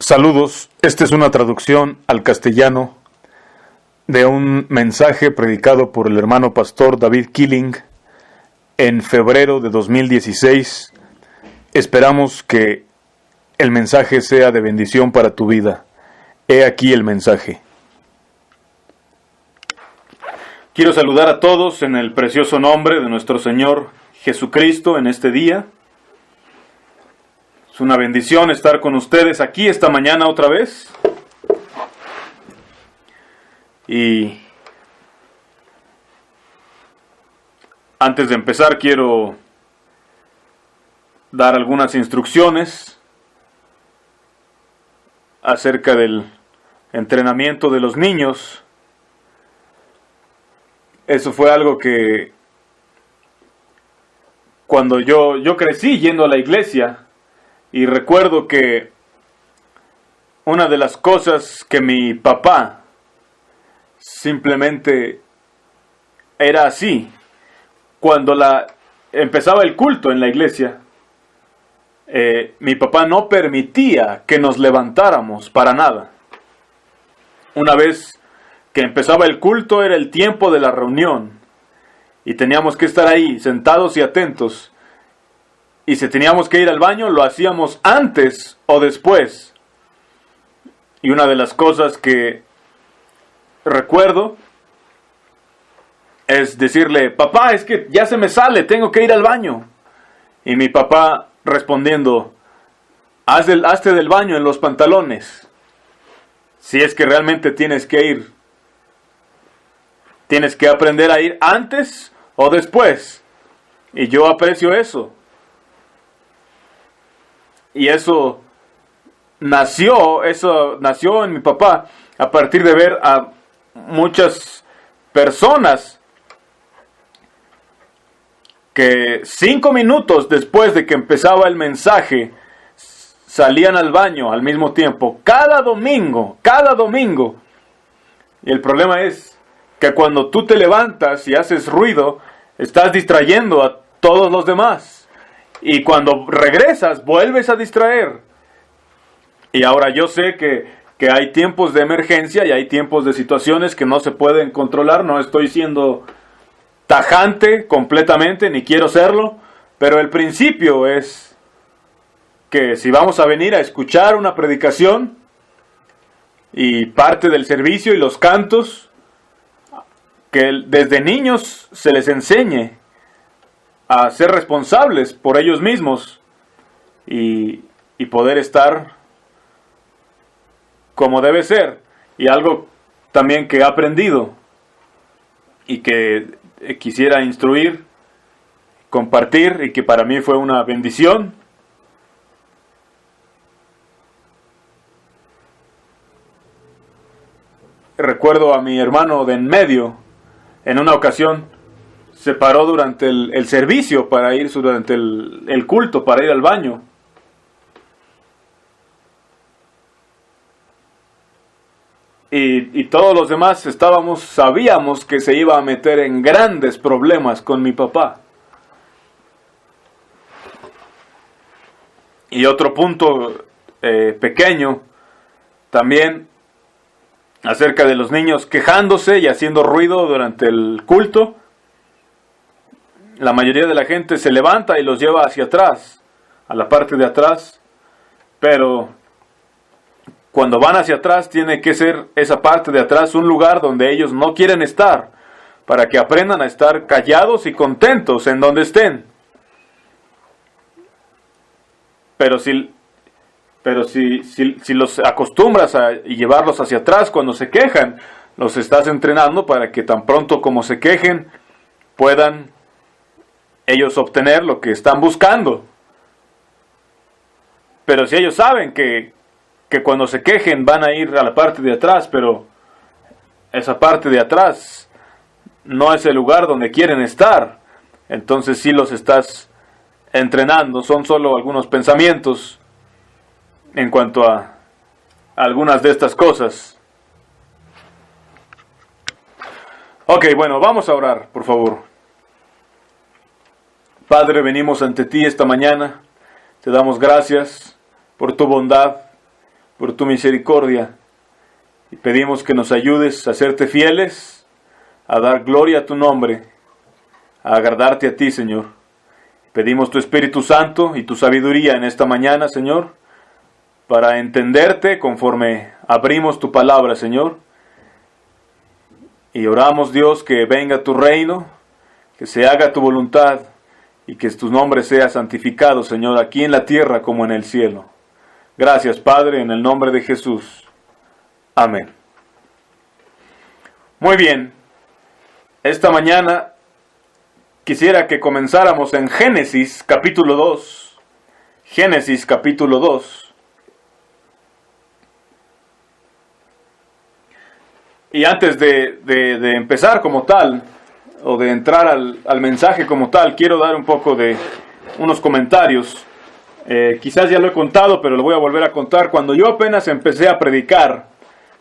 Saludos, esta es una traducción al castellano de un mensaje predicado por el hermano pastor David Killing en febrero de 2016. Esperamos que el mensaje sea de bendición para tu vida. He aquí el mensaje. Quiero saludar a todos en el precioso nombre de nuestro Señor Jesucristo en este día. Es una bendición estar con ustedes aquí esta mañana otra vez. Y antes de empezar quiero dar algunas instrucciones acerca del entrenamiento de los niños. Eso fue algo que cuando yo crecí yendo a la iglesia, y recuerdo que una de las cosas que mi papá simplemente era así, cuando empezaba el culto en la iglesia, mi papá no permitía que nos levantáramos para nada. Una vez que empezaba el culto era el tiempo de la reunión y teníamos que estar ahí sentados y atentos. Y si teníamos que ir al baño, lo hacíamos antes o después. Y una de las cosas que recuerdo es decirle: papá, es que ya se me sale, tengo que ir al baño. Y mi papá respondiendo: hazte del baño en los pantalones. Si es que realmente tienes que ir. Tienes que aprender a ir antes o después. Y yo aprecio eso. Y eso nació en mi papá a partir de ver a muchas personas que 5 minutos después de que empezaba el mensaje salían al baño al mismo tiempo, cada domingo. Y el problema es que cuando tú te levantas y haces ruido, estás distrayendo a todos los demás. Y cuando regresas, vuelves a distraer. Y ahora yo sé que hay tiempos de emergencia y hay tiempos de situaciones que no se pueden controlar. No estoy siendo tajante completamente, ni quiero serlo. Pero el principio es que si vamos a venir a escuchar una predicación y parte del servicio y los cantos, que desde niños se les enseñe a ser responsables por ellos mismos y poder estar como debe ser. Y algo también que he aprendido y que quisiera instruir, compartir, y que para mí fue una bendición. Recuerdo a mi hermano de en medio, en una ocasión se paró durante el servicio para ir, durante el culto, para ir al baño. Y todos los demás sabíamos que se iba a meter en grandes problemas con mi papá. Y otro punto pequeño, también acerca de los niños quejándose y haciendo ruido durante el culto. La mayoría de la gente se levanta y los lleva hacia atrás, a la parte de atrás, pero cuando van hacia atrás tiene que ser esa parte de atrás un lugar donde ellos no quieren estar, para que aprendan a estar callados y contentos en donde estén. Pero si los acostumbras a llevarlos hacia atrás cuando se quejan, los estás entrenando para que tan pronto como se quejen puedan ellos obtener lo que están buscando. Pero si ellos saben que cuando se quejen van a ir a la parte de atrás, pero esa parte de atrás no es el lugar donde quieren estar, entonces sí los estás entrenando. Son solo algunos pensamientos en cuanto a algunas de estas cosas. Ok, bueno, vamos a orar, por favor. Padre, venimos ante ti esta mañana, te damos gracias por tu bondad, por tu misericordia. Y pedimos que nos ayudes a serte fieles, a dar gloria a tu nombre, a agradarte a ti, Señor. Pedimos tu Espíritu Santo y tu sabiduría en esta mañana, Señor, para entenderte conforme abrimos tu palabra, Señor. Y oramos, Dios, que venga tu reino, que se haga tu voluntad y que tu nombre sea santificado, Señor, aquí en la tierra como en el cielo. Gracias, Padre, en el nombre de Jesús. Amén. Muy bien. Esta mañana quisiera que comenzáramos en Génesis capítulo 2. Génesis capítulo 2. Y antes de empezar como tal, o de entrar al mensaje como tal, quiero dar un poco de unos comentarios. Quizás ya lo he contado, pero lo voy a volver a contar. Cuando yo apenas empecé a predicar,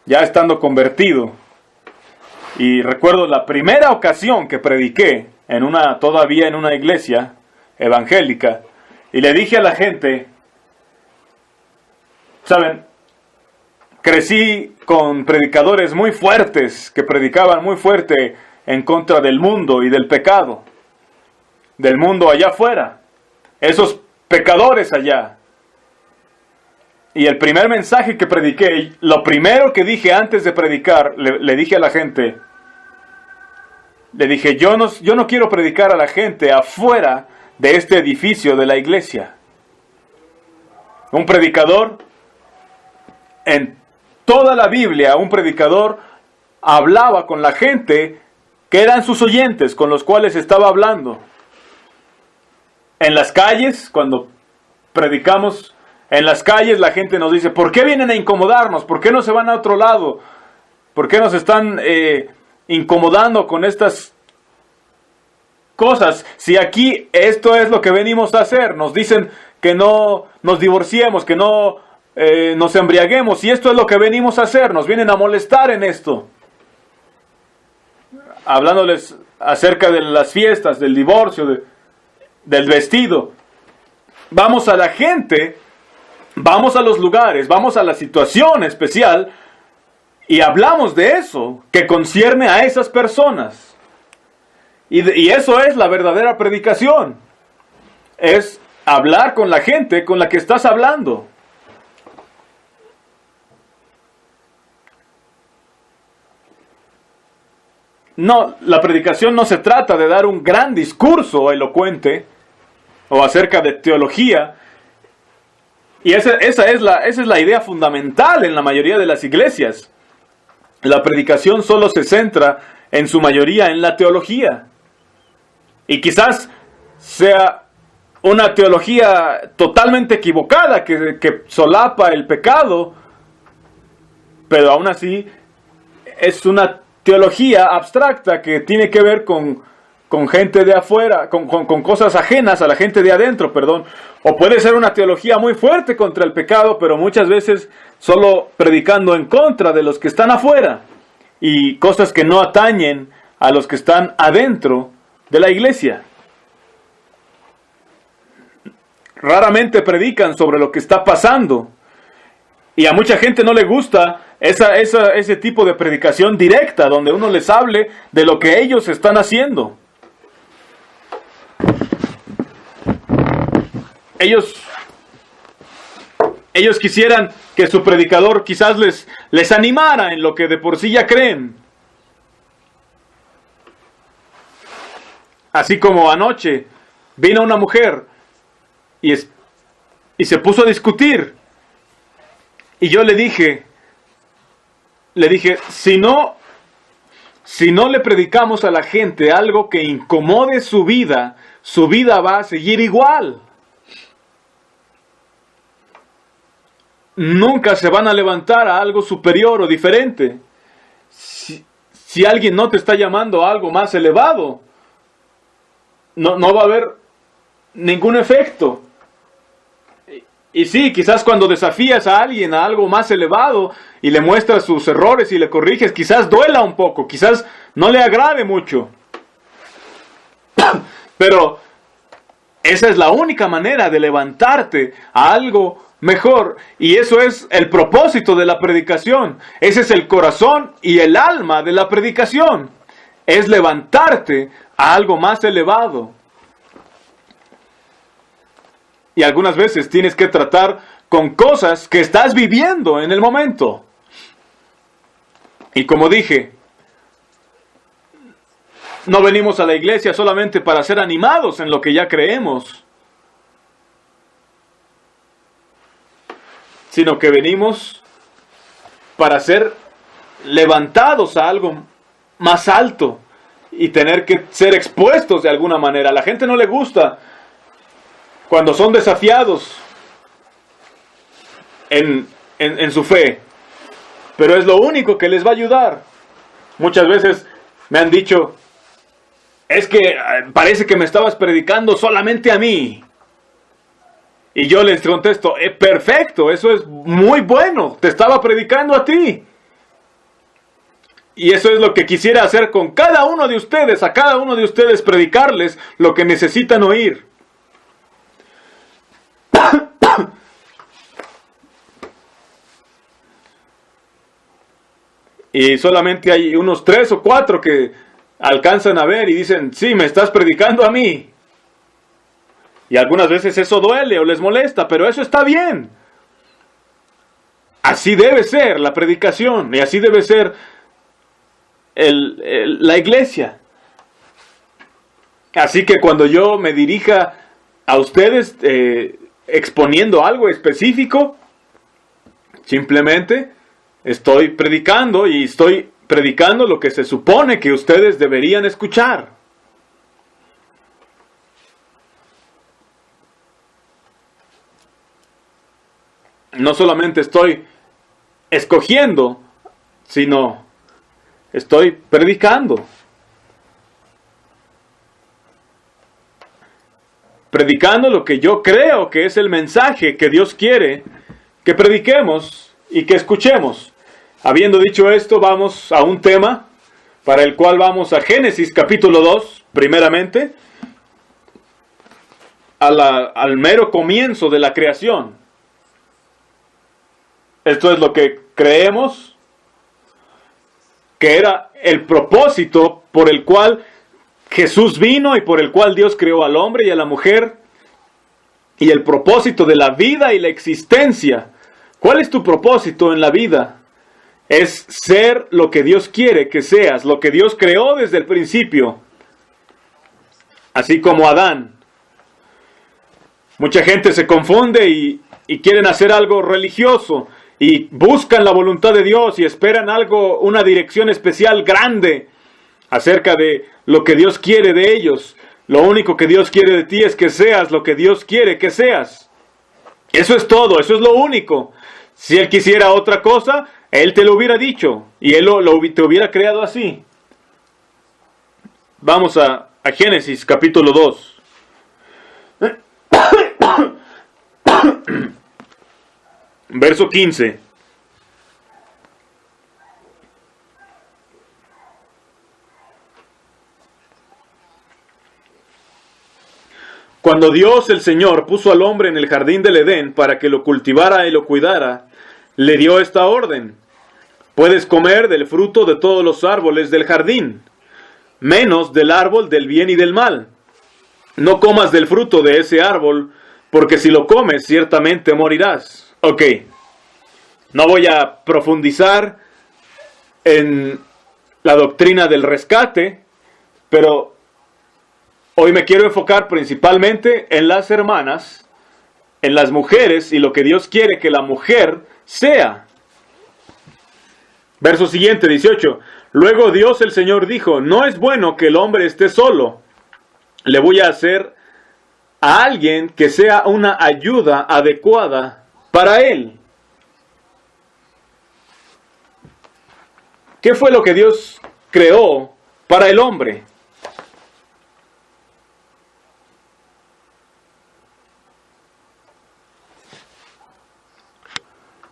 ya estando convertido, y recuerdo la primera ocasión que prediqué, todavía en una iglesia evangélica, y le dije a la gente, ¿saben? Crecí con predicadores muy fuertes, que predicaban muy fuerte en contra del mundo y del pecado, del mundo allá afuera, esos pecadores allá. Y el primer mensaje que prediqué, lo primero que dije antes de predicar, le dije a la gente, le dije, yo no quiero predicar a la gente afuera de este edificio de la iglesia. Un predicador, en toda la Biblia, un predicador hablaba con la gente que eran sus oyentes, con los cuales estaba hablando. En las calles, cuando predicamos en las calles, la gente nos dice, ¿por qué vienen a incomodarnos? ¿Por qué no se van a otro lado? ¿Por qué nos están incomodando con estas cosas? Si aquí esto es lo que venimos a hacer. Nos dicen que no nos divorciemos, que no nos embriaguemos, y esto es lo que venimos a hacer. Nos vienen a molestar en esto. Hablándoles acerca de las fiestas, del divorcio, del vestido. Vamos a la gente, vamos a los lugares, vamos a la situación especial y hablamos de eso que concierne a esas personas. Y eso es la verdadera predicación. Es hablar con la gente con la que estás hablando. No, la predicación no se trata de dar un gran discurso elocuente o acerca de teología. Y esa es la idea fundamental en la mayoría de las iglesias. La predicación solo se centra en su mayoría en la teología. Y quizás sea una teología totalmente equivocada que solapa el pecado, pero aún así es una teología abstracta que tiene que ver con gente de afuera, con cosas ajenas a la gente de adentro, perdón. O puede ser una teología muy fuerte contra el pecado, pero muchas veces solo predicando en contra de los que están afuera, y cosas que no atañen a los que están adentro de la iglesia. Raramente predican sobre lo que está pasando, y a mucha gente no le gusta ese tipo de predicación directa, donde uno les hable de lo que ellos están haciendo. Ellos quisieran que su predicador quizás les animara en lo que de por sí ya creen. Así como anoche vino una mujer y se puso a discutir. Y yo le dije, si no le predicamos a la gente algo que incomode su vida va a seguir igual. Nunca se van a levantar a algo superior o diferente. Si alguien no te está llamando a algo más elevado, no va a haber ningún efecto. Y sí, quizás cuando desafías a alguien a algo más elevado y le muestras sus errores y le corriges, quizás duela un poco, quizás no le agrade mucho. Pero esa es la única manera de levantarte a algo mejor. Y eso es el propósito de la predicación. Ese es el corazón y el alma de la predicación. Es levantarte a algo más elevado. Y algunas veces tienes que tratar con cosas que estás viviendo en el momento. Y como dije, no venimos a la iglesia solamente para ser animados en lo que ya creemos, sino que venimos para ser levantados a algo más alto y tener que ser expuestos de alguna manera. A la gente no le gusta cuando son desafiados en su fe, pero es lo único que les va a ayudar. Muchas veces me han dicho, es que parece que me estabas predicando solamente a mí. Y yo les contesto, perfecto, eso es muy bueno, te estaba predicando a ti. Y eso es lo que quisiera hacer con cada uno de ustedes, a cada uno de ustedes predicarles lo que necesitan oír. Y solamente hay unos 3 o 4 que alcanzan a ver y dicen, sí, me estás predicando a mí. Y algunas veces eso duele o les molesta, pero eso está bien. Así debe ser la predicación y así debe ser la iglesia. Así que cuando yo me dirija a ustedes exponiendo algo específico, simplemente estoy predicando y estoy predicando lo que se supone que ustedes deberían escuchar. No solamente estoy escogiendo, sino estoy predicando. Predicando lo que yo creo que es el mensaje que Dios quiere que prediquemos y que escuchemos. Habiendo dicho esto, vamos a un tema para el cual vamos a Génesis capítulo 2, primeramente, al mero comienzo de la creación. Esto es lo que creemos que era el propósito por el cual Jesús vino y por el cual Dios creó al hombre y a la mujer, y el propósito de la vida y la existencia. ¿Cuál es tu propósito en la vida? Es ser lo que Dios quiere que seas, lo que Dios creó desde el principio, así como Adán. Mucha gente se confunde y quieren hacer algo religioso y buscan la voluntad de Dios y esperan algo, una dirección especial grande acerca de lo que Dios quiere de ellos. Lo único que Dios quiere de ti es que seas lo que Dios quiere que seas. Eso es todo, eso es lo único. Si Él quisiera otra cosa, Él te lo hubiera dicho y Él te hubiera creado así. Vamos a Génesis capítulo 2. Verso 15. Cuando Dios el Señor puso al hombre en el jardín del Edén para que lo cultivara y lo cuidara, le dio esta orden: puedes comer del fruto de todos los árboles del jardín, menos del árbol del bien y del mal. No comas del fruto de ese árbol, porque si lo comes ciertamente morirás. Ok, no voy a profundizar en la doctrina del rescate, pero hoy me quiero enfocar principalmente en las hermanas, en las mujeres y lo que Dios quiere que la mujer sea. Verso siguiente, 18. Luego Dios el Señor dijo: no es bueno que el hombre esté solo. Le voy a hacer a alguien que sea una ayuda adecuada para él. ¿Qué fue lo que Dios creó para el hombre?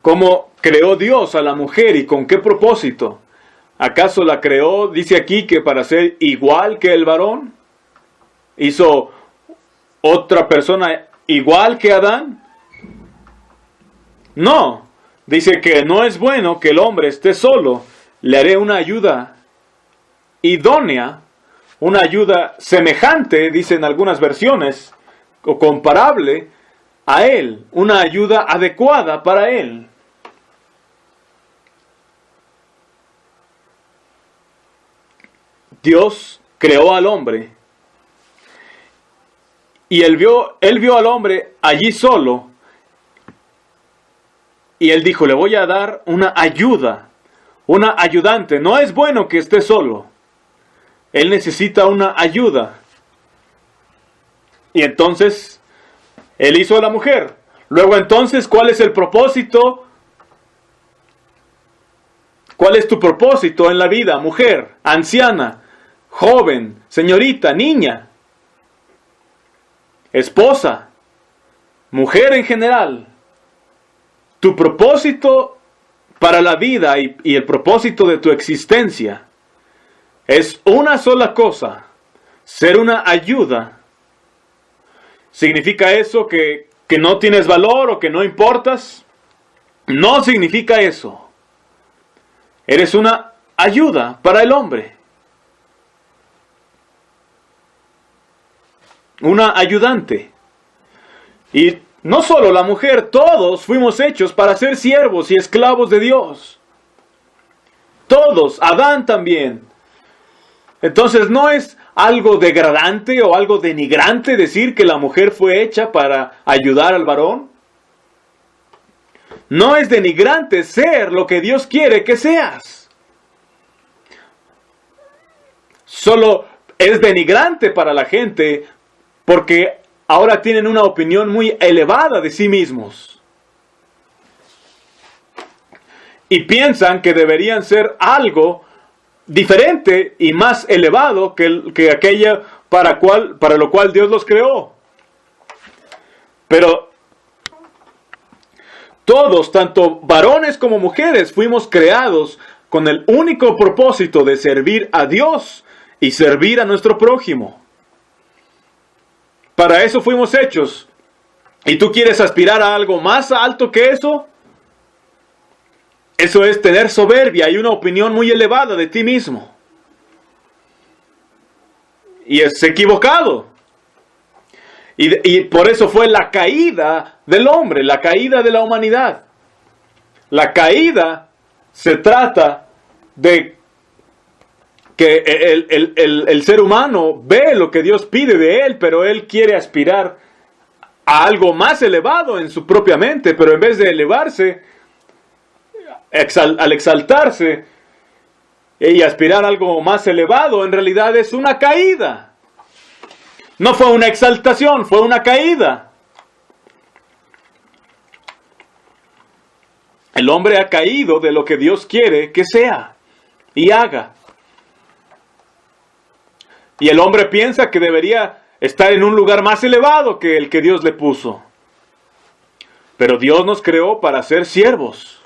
¿Cómo creó Dios a la mujer y con qué propósito? ¿Acaso la creó, dice aquí, que para ser igual que el varón? ¿Hizo otra persona igual que Adán? No, dice que no es bueno que el hombre esté solo. Le haré una ayuda idónea, una ayuda semejante, dicen algunas versiones, o comparable a él, una ayuda adecuada para él. Dios creó al hombre y él vio al hombre allí solo y él dijo, le voy a dar una ayuda, una ayudante. No es bueno que esté solo. Él necesita una ayuda. Y entonces, él hizo a la mujer. Luego entonces, ¿cuál es el propósito? ¿Cuál es tu propósito en la vida, mujer, anciana, joven, señorita, niña, esposa, mujer en general? Tu propósito para la vida y el propósito de tu existencia es una sola cosa: ser una ayuda. ¿Significa eso que no tienes valor o que no importas? No significa eso. Eres una ayuda para el hombre. Una ayudante. Y no solo la mujer, todos fuimos hechos para ser siervos y esclavos de Dios. Todos, Adán también. Entonces no es algo degradante o algo denigrante decir que la mujer fue hecha para ayudar al varón. No es denigrante ser lo que Dios quiere que seas. Solo es denigrante para la gente porque ahora tienen una opinión muy elevada de sí mismos. Y piensan que deberían ser algo diferente y más elevado que aquella para lo cual Dios los creó. Pero todos, tanto varones como mujeres, fuimos creados con el único propósito de servir a Dios y servir a nuestro prójimo. Para eso fuimos hechos. ¿Y tú quieres aspirar a algo más alto que eso? Eso es tener soberbia y una opinión muy elevada de ti mismo. Y es equivocado. Y por eso fue la caída del hombre, la caída de la humanidad. La caída se trata de que el ser humano ve lo que Dios pide de él, pero él quiere aspirar a algo más elevado en su propia mente, pero en vez de elevarse, al exaltarse y aspirar a algo más elevado, en realidad es una caída. No fue una exaltación, fue una caída. El hombre ha caído de lo que Dios quiere que sea y haga. Y el hombre piensa que debería estar en un lugar más elevado que el que Dios le puso. Pero Dios nos creó para ser siervos.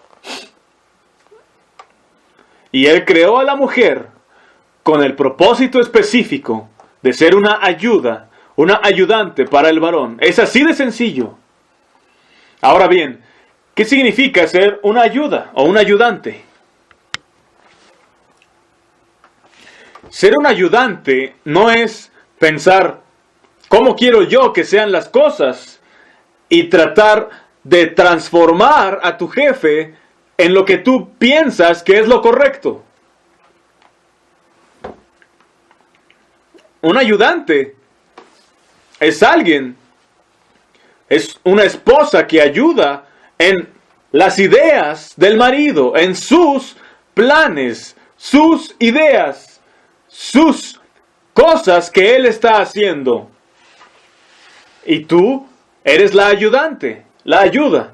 Y Él creó a la mujer con el propósito específico de ser una ayuda, una ayudante para el varón. Es así de sencillo. Ahora bien, ¿qué significa ser una ayuda o un ayudante? Ser un ayudante no es pensar cómo quiero yo que sean las cosas y tratar de transformar a tu jefe en lo que tú piensas que es lo correcto. Un ayudante es alguien, es una esposa que ayuda en las ideas del marido, en sus planes, sus ideas, sus cosas que él está haciendo. Y tú eres la ayudante, la ayuda.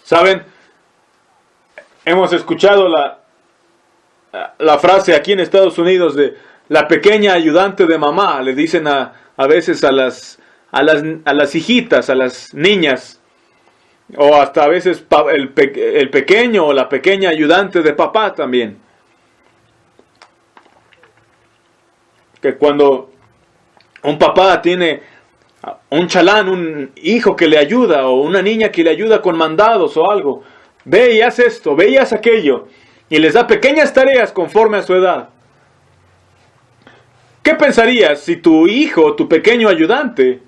¿Saben? Hemos escuchado la frase aquí en Estados Unidos de la pequeña ayudante de mamá. Le dicen a veces a las hijitas, a las niñas. O hasta a veces el pequeño o la pequeña ayudante de papá también. Que cuando un papá tiene Un chalán, un hijo que le ayuda, o una niña que le ayuda con mandados o algo. Ve y haz esto, ve y haz aquello. Y les da pequeñas tareas conforme a su edad. ¿Qué pensarías si tu hijo, tu pequeño ayudante,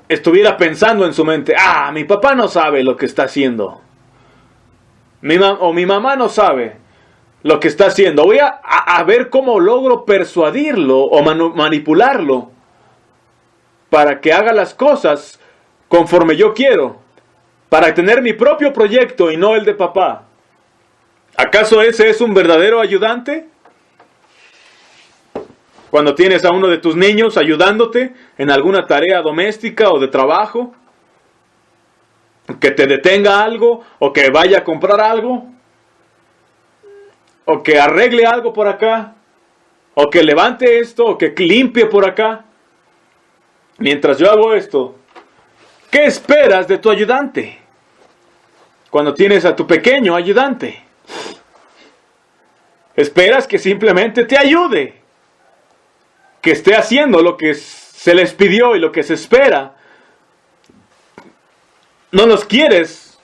estuviera pensando en su mente, mi papá no sabe lo que está haciendo? Mi mamá no sabe lo que está haciendo. Voy a ver cómo logro persuadirlo o manipularlo para que haga las cosas conforme yo quiero, para tener mi propio proyecto y no el de papá. ¿Acaso ese es un verdadero ayudante? Cuando tienes a uno de tus niños ayudándote en alguna tarea doméstica o de trabajo, que te detenga algo, o que vaya a comprar algo, o que arregle algo por acá, o que levante esto, o que limpie por acá. Mientras yo hago esto, ¿qué esperas de tu ayudante? Cuando tienes a tu pequeño ayudante, esperas que simplemente te ayude, que esté haciendo lo que se les pidió y lo que se espera. No los quisieras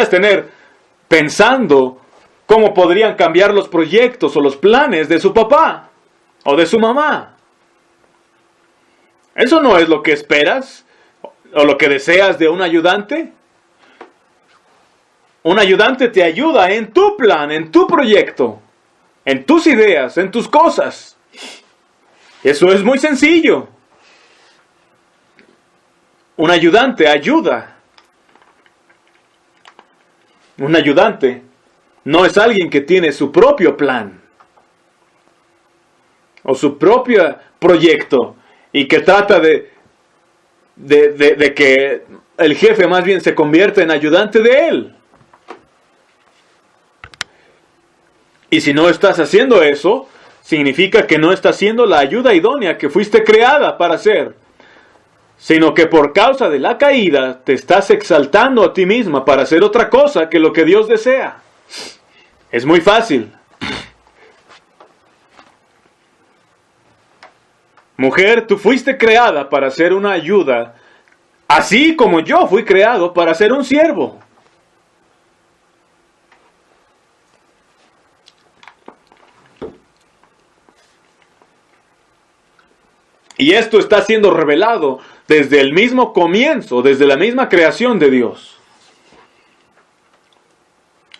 tener pensando cómo podrían cambiar los proyectos o los planes de su papá o de su mamá. ¿Eso no es lo que esperas o lo que deseas de un ayudante? Un ayudante te ayuda en tu plan, en tu proyecto, en tus ideas, en tus cosas. Eso es muy sencillo. Un ayudante ayuda. Un ayudante no es alguien que tiene su propio plan o su propio proyecto y que trata de que el jefe más bien se convierta en ayudante de él. Y si no estás haciendo eso, significa que no estás siendo la ayuda idónea que fuiste creada para ser, sino que por causa de la caída te estás exaltando a ti misma para hacer otra cosa que lo que Dios desea. Es muy fácil. Mujer, tú fuiste creada para ser una ayuda, así como yo fui creado para ser un siervo. Y esto está siendo revelado desde el mismo comienzo, desde la misma creación de Dios.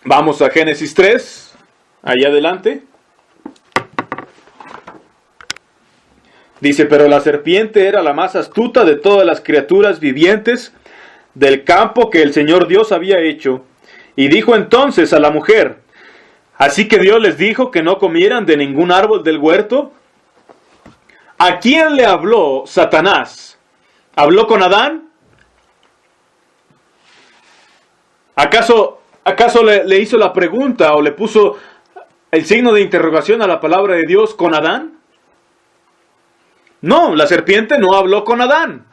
Vamos a Génesis 3, ahí adelante. Dice, pero la serpiente era la más astuta de todas las criaturas vivientes del campo que el Señor Dios había hecho. Y dijo entonces a la mujer, así que Dios les dijo que no comieran de ningún árbol del huerto. ¿A quién le habló Satanás? ¿Habló con Adán? ¿Acaso le hizo la pregunta o le puso el signo de interrogación a la palabra de Dios con Adán? No, la serpiente no habló con Adán.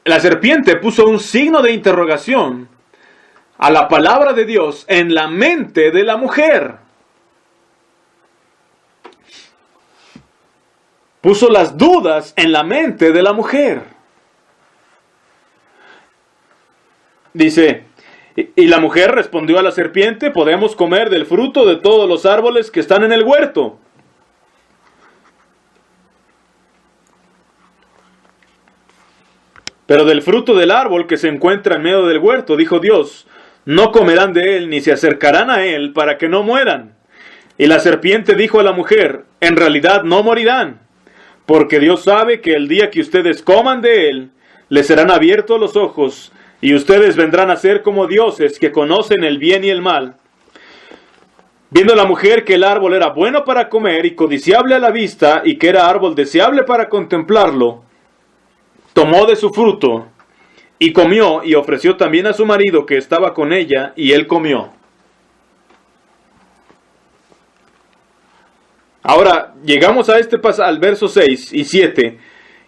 La serpiente puso un signo de interrogación a la palabra de Dios en la mente de la mujer. Puso las dudas en la mente de la mujer. Dice, y la mujer respondió a la serpiente, podemos comer del fruto de todos los árboles que están en el huerto. Pero del fruto del árbol que se encuentra en medio del huerto, dijo Dios, no comerán de él ni se acercarán a él para que no mueran. Y la serpiente dijo a la mujer, en realidad no morirán, porque Dios sabe que el día que ustedes coman de él, les serán abiertos los ojos, y ustedes vendrán a ser como dioses que conocen el bien y el mal. Viendo la mujer que el árbol era bueno para comer y codiciable a la vista, y que era árbol deseable para contemplarlo, tomó de su fruto, y comió, y ofreció también a su marido que estaba con ella, y él comió. Ahora, llegamos a al verso 6 y 7,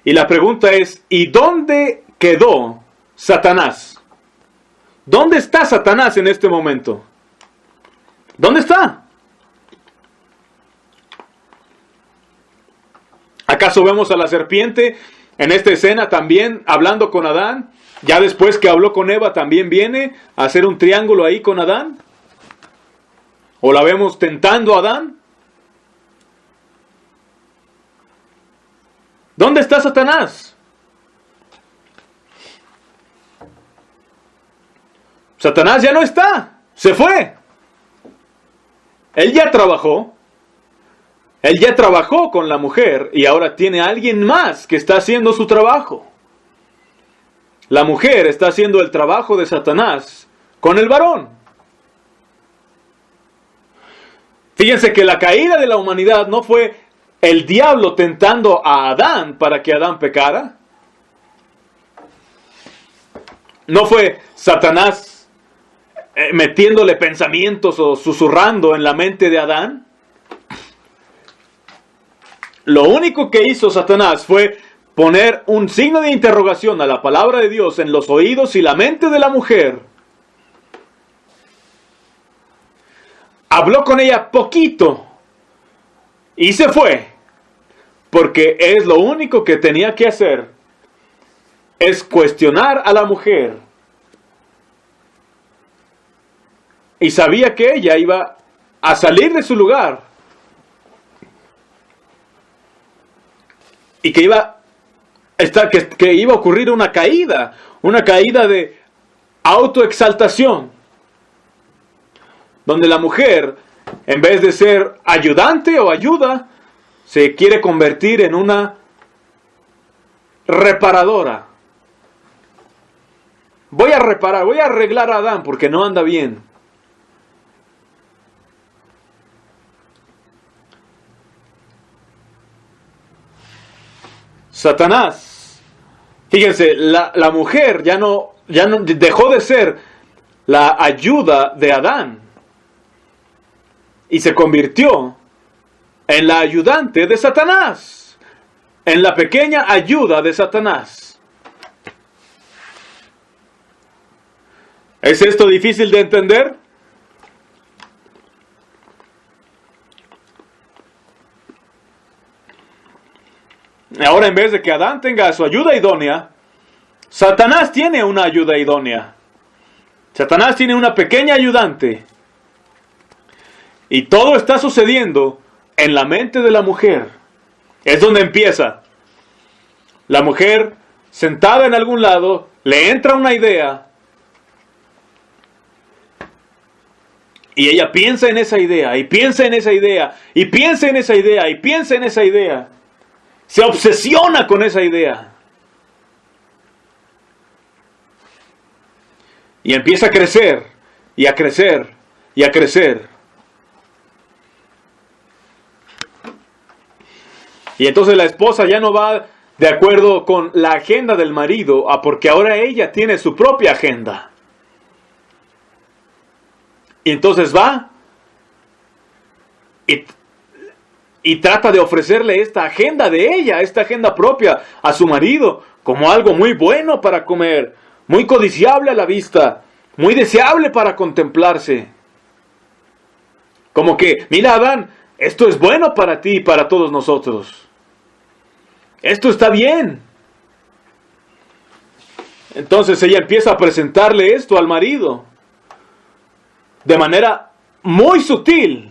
y la pregunta es, ¿y dónde quedó Satanás? ¿Dónde está Satanás en este momento? ¿Dónde está? ¿Acaso vemos a la serpiente en esta escena también hablando con Adán? Ya después que habló con Eva, también viene a hacer un triángulo ahí con Adán. ¿O la vemos tentando a Adán? ¿Dónde está Satanás? Satanás ya no está, se fue. Él ya trabajó con la mujer y ahora tiene a alguien más que está haciendo su trabajo. La mujer está haciendo el trabajo de Satanás con el varón. Fíjense que la caída de la humanidad no fue el diablo tentando a Adán para que Adán pecara. No fue Satanás metiéndole pensamientos o susurrando en la mente de Adán. Lo único que hizo Satanás fue poner un signo de interrogación a la palabra de Dios en los oídos y la mente de la mujer. Habló con ella poquito y se fue, porque es lo único que tenía que hacer, es cuestionar a la mujer. Y sabía que ella iba a salir de su lugar y que iba a ocurrir una caída de autoexaltación, donde la mujer, en vez de ser ayudante o ayuda, se quiere convertir en una reparadora. Voy a arreglar a Adán porque no anda bien. Satanás, fíjense, la mujer ya no dejó de ser la ayuda de Adán y se convirtió en la ayudante de Satanás, en la pequeña ayuda de Satanás. ¿Es esto difícil de entender? Ahora, en vez de que Adán tenga su ayuda idónea, Satanás tiene una ayuda idónea. Satanás tiene una pequeña ayudante. Y todo está sucediendo en la mente de la mujer. Es donde empieza. La mujer, sentada en algún lado, le entra una idea. Y ella piensa en esa idea, y piensa en esa idea, y piensa en esa idea, y piensa en esa idea. Se obsesiona con esa idea. Y empieza a crecer, y a crecer, y a crecer. Y entonces la esposa ya no va de acuerdo con la agenda del marido, porque ahora ella tiene su propia agenda. Y entonces va y trata de ofrecerle esta agenda de ella, esta agenda propia a su marido, como algo muy bueno para comer, muy codiciable a la vista, muy deseable para contemplarse. Como que, mira Adán, esto es bueno para ti y para todos nosotros. Esto está bien. Entonces ella empieza a presentarle esto al marido de manera muy sutil.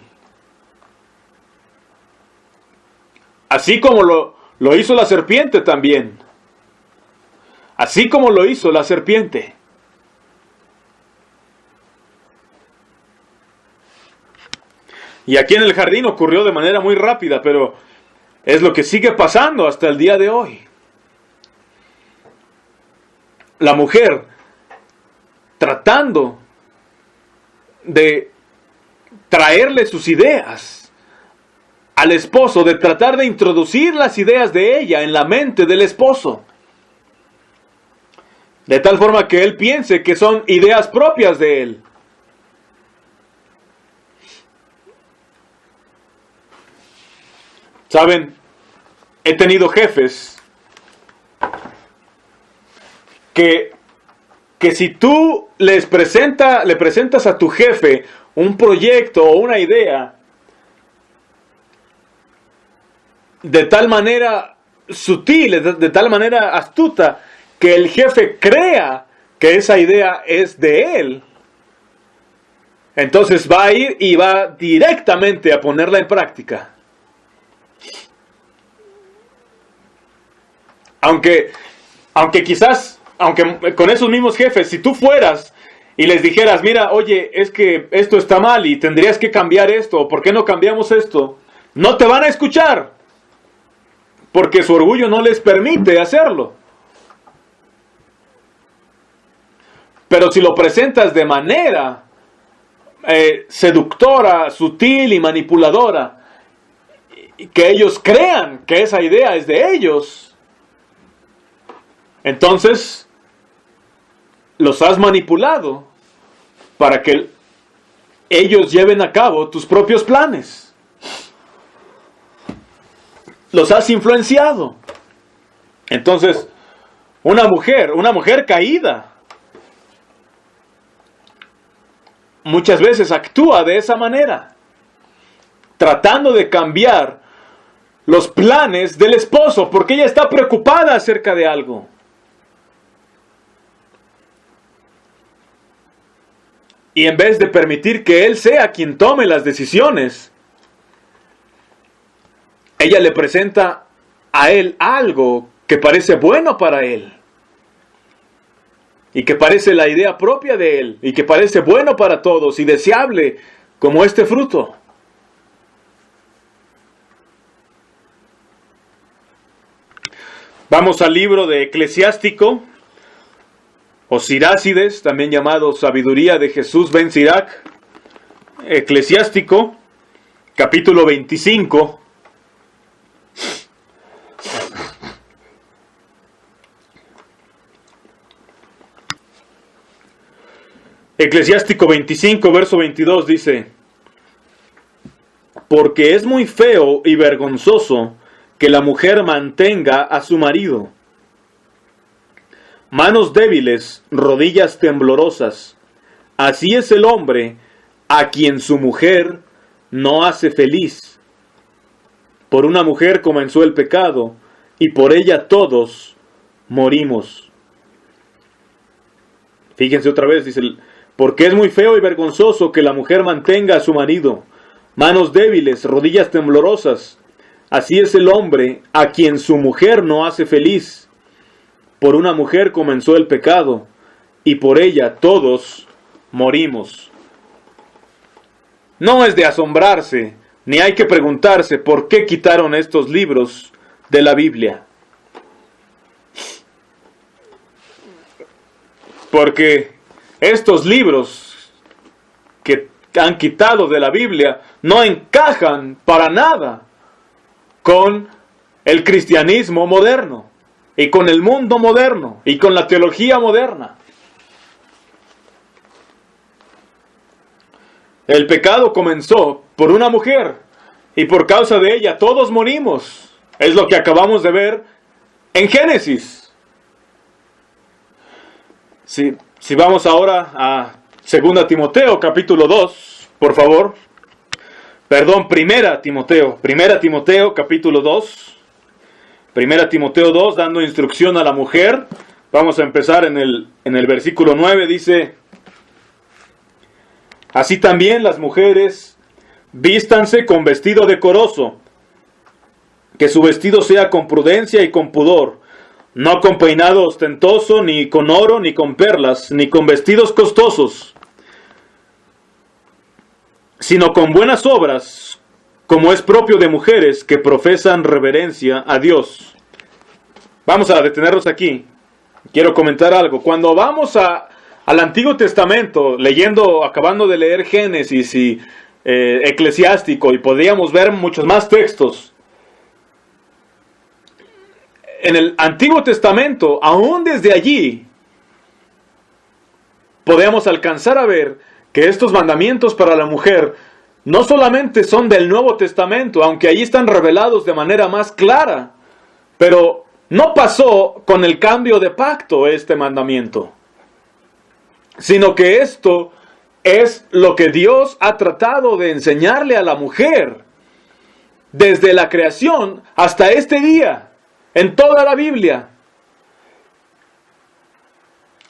Así como lo hizo la serpiente también. Así como lo hizo la serpiente. Y aquí en el jardín ocurrió de manera muy rápida, pero es lo que sigue pasando hasta el día de hoy. La mujer tratando de traerle sus ideas al esposo, de tratar de introducir las ideas de ella en la mente del esposo, de tal forma que él piense que son ideas propias de él. Saben, he tenido jefes que si tú le presentas a tu jefe un proyecto o una idea de tal manera sutil, de tal manera astuta, que el jefe crea que esa idea es de él, entonces va a ir y va directamente a ponerla en práctica. Aunque quizás, aunque con esos mismos jefes, si tú fueras y les dijeras, mira, oye, es que esto está mal y tendrías que cambiar esto, ¿por qué no cambiamos esto? No te van a escuchar, porque su orgullo no les permite hacerlo. Pero si lo presentas de manera seductora, sutil y manipuladora, que ellos crean que esa idea es de ellos, entonces los has manipulado para que ellos lleven a cabo tus propios planes. Los has influenciado. Entonces, una mujer caída, muchas veces actúa de esa manera, tratando de cambiar los planes del esposo, porque ella está preocupada acerca de algo. Y en vez de permitir que él sea quien tome las decisiones, ella le presenta a él algo que parece bueno para él. Y que parece la idea propia de él. Y que parece bueno para todos y deseable como este fruto. Vamos al libro de Eclesiástico, o Sirácides, también llamado Sabiduría de Jesús ben Sirac. Eclesiástico, capítulo 25. Eclesiástico 25, verso 22 dice: porque es muy feo y vergonzoso que la mujer mantenga a su marido. Manos débiles, rodillas temblorosas. Así es el hombre a quien su mujer no hace feliz. Por una mujer comenzó el pecado, y por ella todos morimos. Fíjense otra vez, dice, porque es muy feo y vergonzoso que la mujer mantenga a su marido. Manos débiles, rodillas temblorosas. Así es el hombre a quien su mujer no hace feliz. Por una mujer comenzó el pecado, y por ella todos morimos. No es de asombrarse, ni hay que preguntarse por qué quitaron estos libros de la Biblia. Porque estos libros que han quitado de la Biblia no encajan para nada con el cristianismo moderno, y con el mundo moderno, y con la teología moderna. El pecado comenzó por una mujer, y por causa de ella todos morimos. Es lo que acabamos de ver en Génesis. Si vamos ahora a 2 Timoteo, capítulo 2, por favor. Perdón, 1 Timoteo, capítulo 2. 1 Timoteo 2, dando instrucción a la mujer. Vamos a empezar en el versículo 9, dice: así también las mujeres vístanse con vestido decoroso, que su vestido sea con prudencia y con pudor, no con peinado ostentoso, ni con oro, ni con perlas, ni con vestidos costosos, sino con buenas obras, como es propio de mujeres que profesan reverencia a Dios. Vamos a detenernos aquí. Quiero comentar algo. Cuando vamos al Antiguo Testamento, acabando de leer Génesis y Eclesiástico, y podríamos ver muchos más textos, en el Antiguo Testamento, aún desde allí, podemos alcanzar a ver que estos mandamientos para la mujer no solamente son del Nuevo Testamento, aunque allí están revelados de manera más clara, pero no pasó con el cambio de pacto este mandamiento, sino que esto es lo que Dios ha tratado de enseñarle a la mujer desde la creación hasta este día, en toda la Biblia.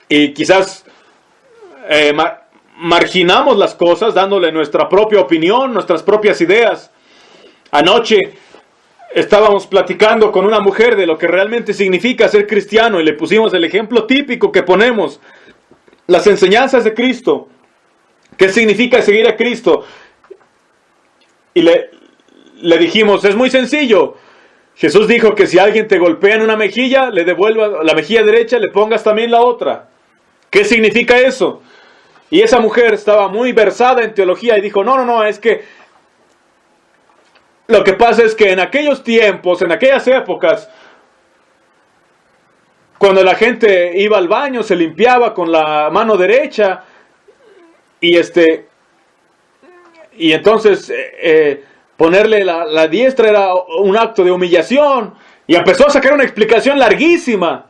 Y quizás marginamos las cosas dándole nuestra propia opinión, nuestras propias ideas. Anoche estábamos platicando con una mujer de lo que realmente significa ser cristiano y le pusimos el ejemplo típico que ponemos, las enseñanzas de Cristo. ¿Qué significa seguir a Cristo? Y le dijimos, es muy sencillo. Jesús dijo que si alguien te golpea en una mejilla, le devuelvas la mejilla derecha, le pongas también la otra. ¿Qué significa eso? Y esa mujer estaba muy versada en teología y dijo, no, es que lo que pasa es que en aquellos tiempos, en aquellas épocas, cuando la gente iba al baño, se limpiaba con la mano derecha y entonces ponerle la diestra era un acto de humillación, y empezó a sacar una explicación larguísima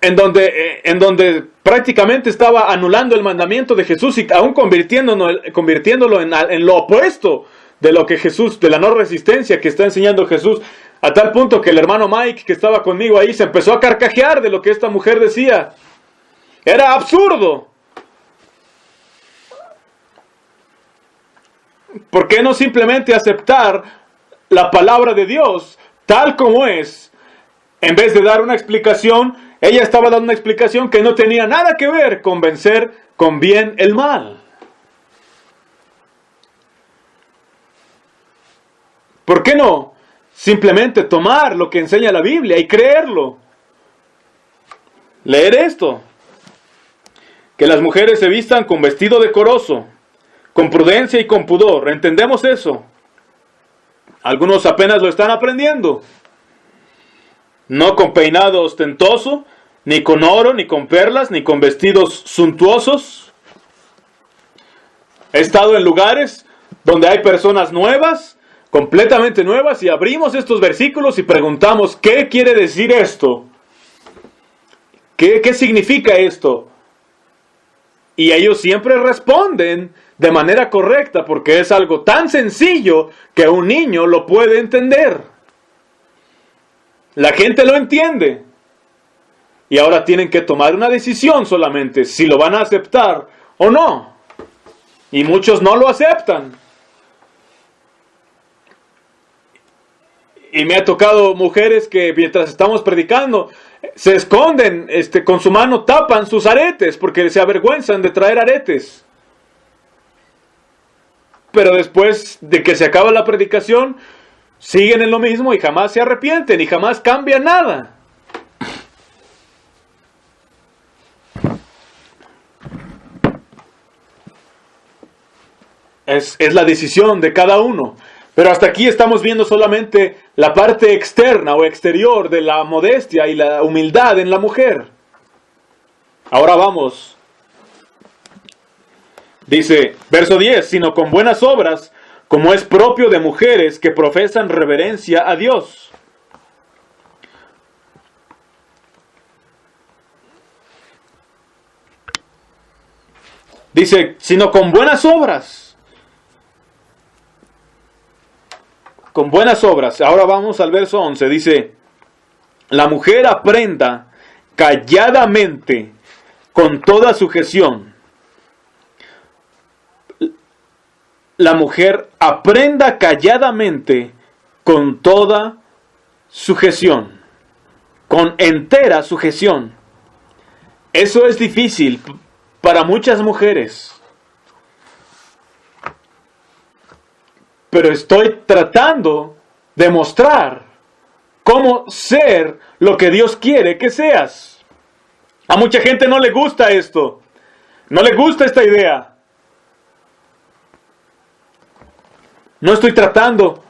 en donde prácticamente estaba anulando el mandamiento de Jesús y aún convirtiéndolo en lo opuesto de lo que Jesús, de la no resistencia que está enseñando Jesús, a tal punto que el hermano Mike, que estaba conmigo ahí, se empezó a carcajear de lo que esta mujer decía. Era absurdo. ¿Por qué no simplemente aceptar la palabra de Dios tal como es? En vez de dar una explicación, ella estaba dando una explicación que no tenía nada que ver con vencer con bien el mal. ¿Por qué no simplemente tomar lo que enseña la Biblia y creerlo? Leer esto. Que las mujeres se vistan con vestido decoroso, con prudencia y con pudor. ¿Entendemos eso? Algunos apenas lo están aprendiendo. No con peinado ostentoso, ni con oro, ni con perlas, ni con vestidos suntuosos. He estado en lugares donde hay personas nuevas, completamente nuevas, y abrimos estos versículos y preguntamos, ¿qué quiere decir esto? ¿Qué significa esto? Y ellos siempre responden de manera correcta porque es algo tan sencillo que un niño lo puede entender. La gente lo entiende. Y ahora tienen que tomar una decisión solamente, si lo van a aceptar o no. Y muchos no lo aceptan. Y me ha tocado mujeres que mientras estamos predicando, se esconden, con su mano tapan sus aretes porque se avergüenzan de traer aretes. Pero después de que se acaba la predicación, siguen en lo mismo y jamás se arrepienten y jamás cambia nada. Es la decisión de cada uno. Pero hasta aquí estamos viendo solamente la parte externa o exterior de la modestia y la humildad en la mujer. Ahora vamos. Dice, verso 10, sino con buenas obras, como es propio de mujeres que profesan reverencia a Dios. Dice, sino con buenas obras. Con buenas obras. Ahora vamos al verso 11. Dice, la mujer aprenda calladamente con toda sujeción. La mujer aprenda calladamente con toda sujeción. Con entera sujeción. Eso es difícil para muchas mujeres. Pero estoy tratando de mostrar cómo ser lo que Dios quiere que seas. A mucha gente no le gusta esto. No le gusta esta idea. No estoy tratando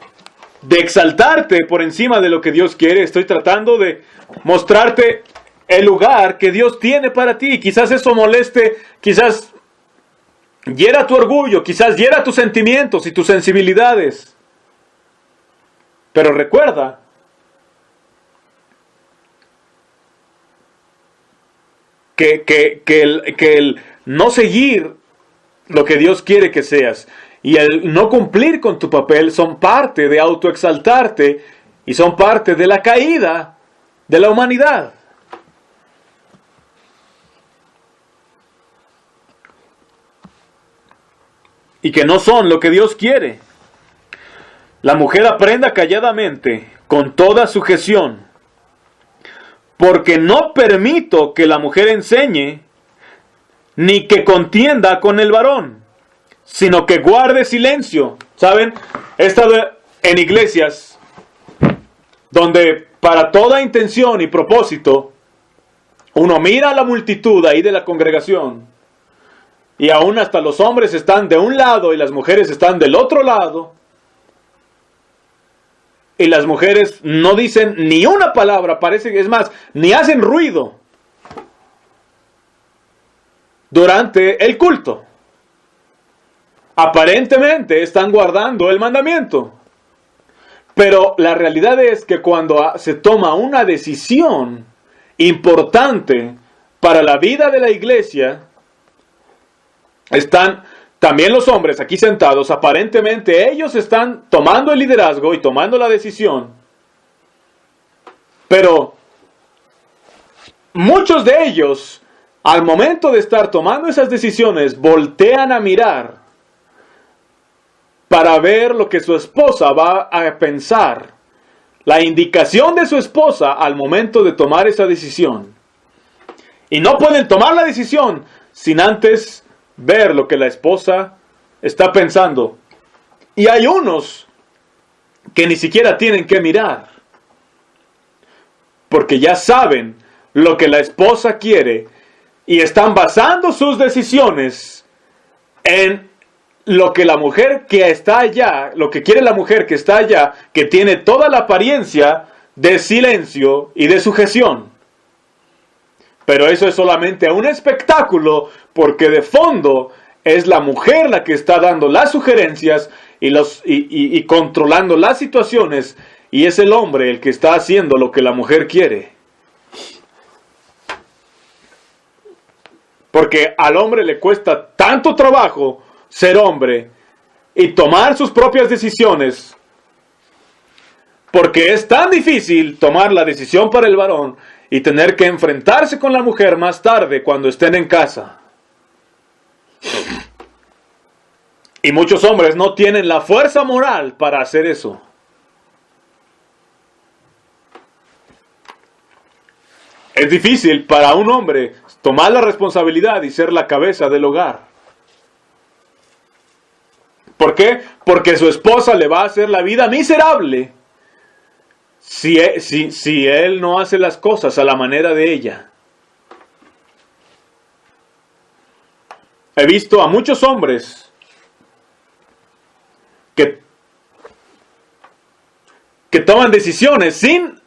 de exaltarte por encima de lo que Dios quiere. Estoy tratando de mostrarte el lugar que Dios tiene para ti. Quizás eso moleste, quizás hiera tu orgullo, quizás hiera tus sentimientos y tus sensibilidades. Pero recuerda que no seguir lo que Dios quiere que seas y el no cumplir con tu papel son parte de autoexaltarte y son parte de la caída de la humanidad. Y que no son lo que Dios quiere. La mujer aprenda calladamente, con toda sujeción, porque no permito que la mujer enseñe, ni que contienda con el varón, sino que guarde silencio. ¿Saben? He estado en iglesias donde para toda intención y propósito, uno mira a la multitud ahí de la congregación, y aún hasta los hombres están de un lado y las mujeres están del otro lado, y las mujeres no dicen ni una palabra, parece que es más, ni hacen ruido durante el culto. Aparentemente están guardando el mandamiento. Pero la realidad es que cuando se toma una decisión importante para la vida de la iglesia, están también los hombres aquí sentados, aparentemente ellos están tomando el liderazgo y tomando la decisión. Pero muchos de ellos, al momento de estar tomando esas decisiones, voltean a mirar para ver lo que su esposa va a pensar. La indicación de su esposa al momento de tomar esa decisión. Y no pueden tomar la decisión sin antes ver lo que la esposa está pensando. Y hay unos que ni siquiera tienen que mirar, porque ya saben lo que la esposa quiere y están basando sus decisiones en lo que la mujer que está allá, lo que quiere la mujer que está allá, que tiene toda la apariencia de silencio y de sujeción. Pero eso es solamente un espectáculo, porque de fondo es la mujer la que está dando las sugerencias y controlando las situaciones, y es el hombre el que está haciendo lo que la mujer quiere. Porque al hombre le cuesta tanto trabajo ser hombre y tomar sus propias decisiones, porque es tan difícil tomar la decisión para el varón y tener que enfrentarse con la mujer más tarde cuando estén en casa. Y muchos hombres no tienen la fuerza moral para hacer eso. Es difícil para un hombre tomar la responsabilidad y ser la cabeza del hogar. ¿Por qué? Porque su esposa le va a hacer la vida miserable si él no hace las cosas a la manera de ella. He visto a muchos hombres que toman decisiones sin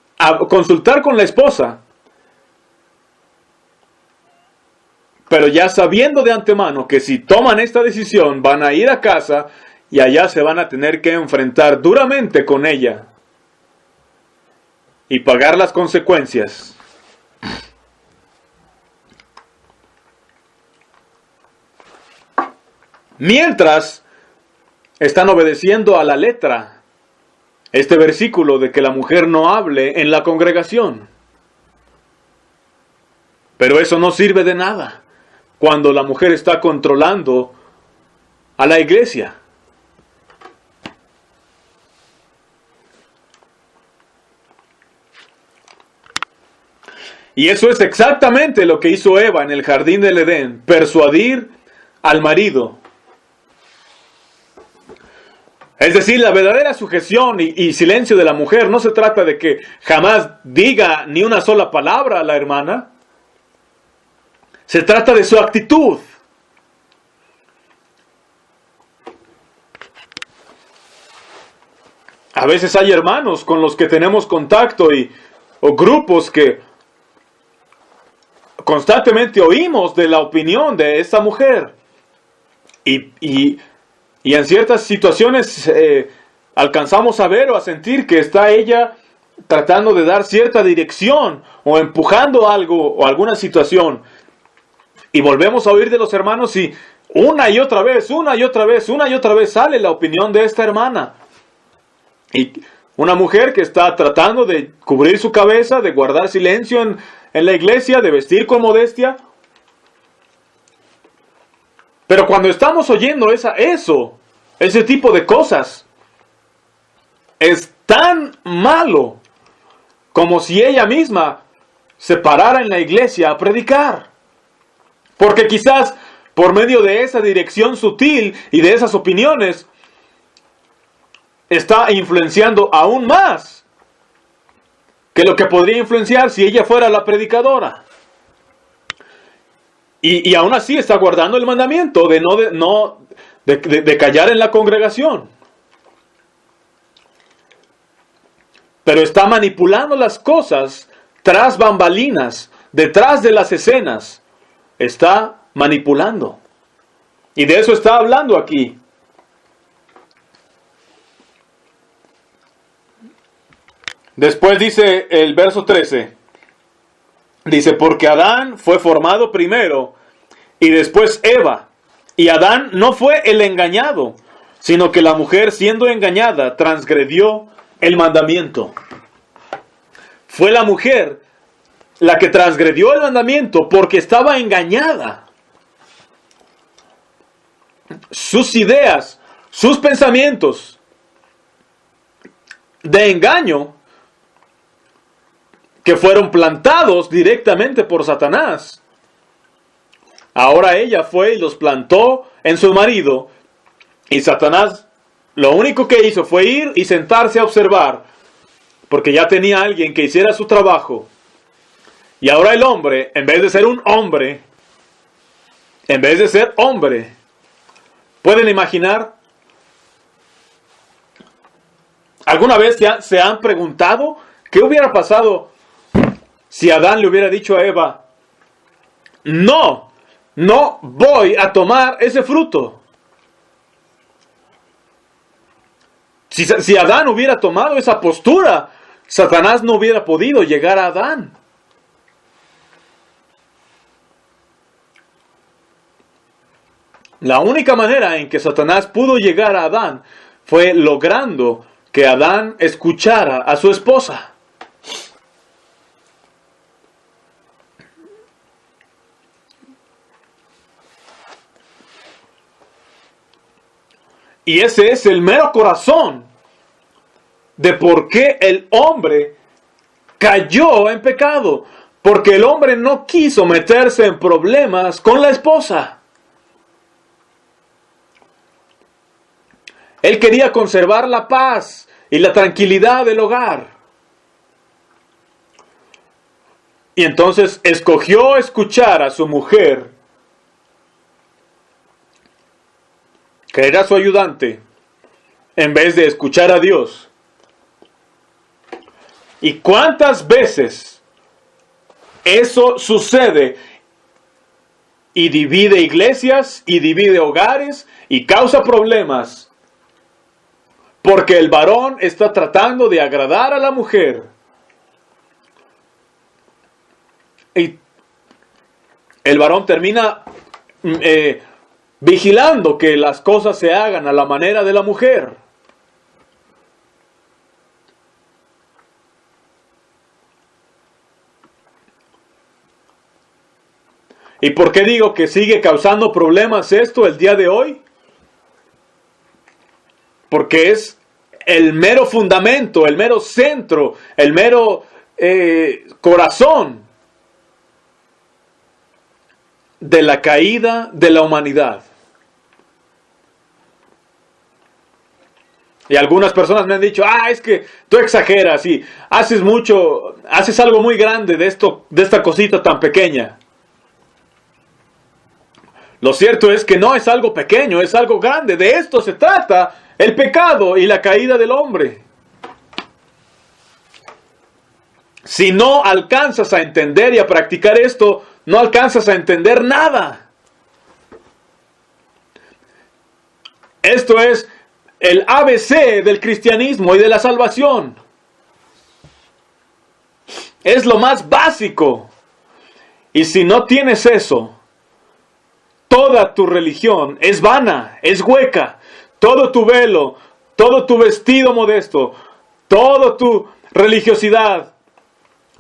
consultar con la esposa, pero ya sabiendo de antemano que si toman esta decisión van a ir a casa y allá se van a tener que enfrentar duramente con ella y pagar las consecuencias. Mientras están obedeciendo a la letra este versículo de que la mujer no hable en la congregación. Pero eso no sirve de nada cuando la mujer está controlando a la iglesia. Y eso es exactamente lo que hizo Eva en el jardín del Edén, persuadir al marido. Es decir, la verdadera sujeción y silencio de la mujer no se trata de que jamás diga ni una sola palabra a la hermana. Se trata de su actitud. A veces hay hermanos con los que tenemos contacto o grupos que constantemente oímos de la opinión de esta mujer. Y en ciertas situaciones alcanzamos a ver o a sentir que está ella tratando de dar cierta dirección o empujando algo o alguna situación. Y volvemos a oír de los hermanos y una y otra vez sale la opinión de esta hermana. Y una mujer que está tratando de cubrir su cabeza, de guardar silencio en la iglesia, de vestir con modestia. Pero cuando estamos oyendo ese tipo de cosas, es tan malo como si ella misma se parara en la iglesia a predicar. Porque quizás por medio de esa dirección sutil y de esas opiniones, está influenciando aún más que lo que podría influenciar si ella fuera la predicadora. Y aún así está guardando el mandamiento de callar en la congregación. Pero está manipulando las cosas tras bambalinas, detrás de las escenas. Está manipulando. Y de eso está hablando aquí. Después dice el verso 13. Dice, porque Adán fue formado primero y después Eva. Y Adán no fue el engañado, sino que la mujer siendo engañada transgredió el mandamiento. Fue la mujer la que transgredió el mandamiento porque estaba engañada. Sus ideas, sus pensamientos de engaño que fueron plantados directamente por Satanás. Ahora ella fue y los plantó en su marido. Y Satanás lo único que hizo fue ir y sentarse a observar. Porque ya tenía alguien que hiciera su trabajo. Y ahora el hombre, en vez de ser un hombre, ¿pueden imaginar? ¿Alguna vez se han preguntado qué hubiera pasado si Adán le hubiera dicho a Eva, no voy a tomar ese fruto? Si Adán hubiera tomado esa postura, Satanás no hubiera podido llegar a Adán. La única manera en que Satanás pudo llegar a Adán fue logrando que Adán escuchara a su esposa. Y ese es el mero corazón de por qué el hombre cayó en pecado. Porque el hombre no quiso meterse en problemas con la esposa. Él quería conservar la paz y la tranquilidad del hogar. Y entonces escogió escuchar a su mujer, que era su ayudante, en vez de escuchar a Dios. ¿Y cuántas veces eso sucede y divide iglesias y divide hogares y causa problemas? Porque el varón está tratando de agradar a la mujer. Y el varón termina vigilando que las cosas se hagan a la manera de la mujer. ¿Y por qué digo que sigue causando problemas esto el día de hoy? Porque es el mero fundamento, el mero centro, el mero corazón de la caída de la humanidad. Y algunas personas me han dicho, es que tú exageras y haces algo muy grande de esta cosita tan pequeña. Lo cierto es que no es algo pequeño, es algo grande. De esto se trata el pecado y la caída del hombre. Si no alcanzas a entender y a practicar esto, no alcanzas a entender nada. Esto es el ABC del cristianismo y de la salvación. Es lo más básico. Y si no tienes eso, toda tu religión es vana, es hueca. Todo tu velo, todo tu vestido modesto, toda tu religiosidad,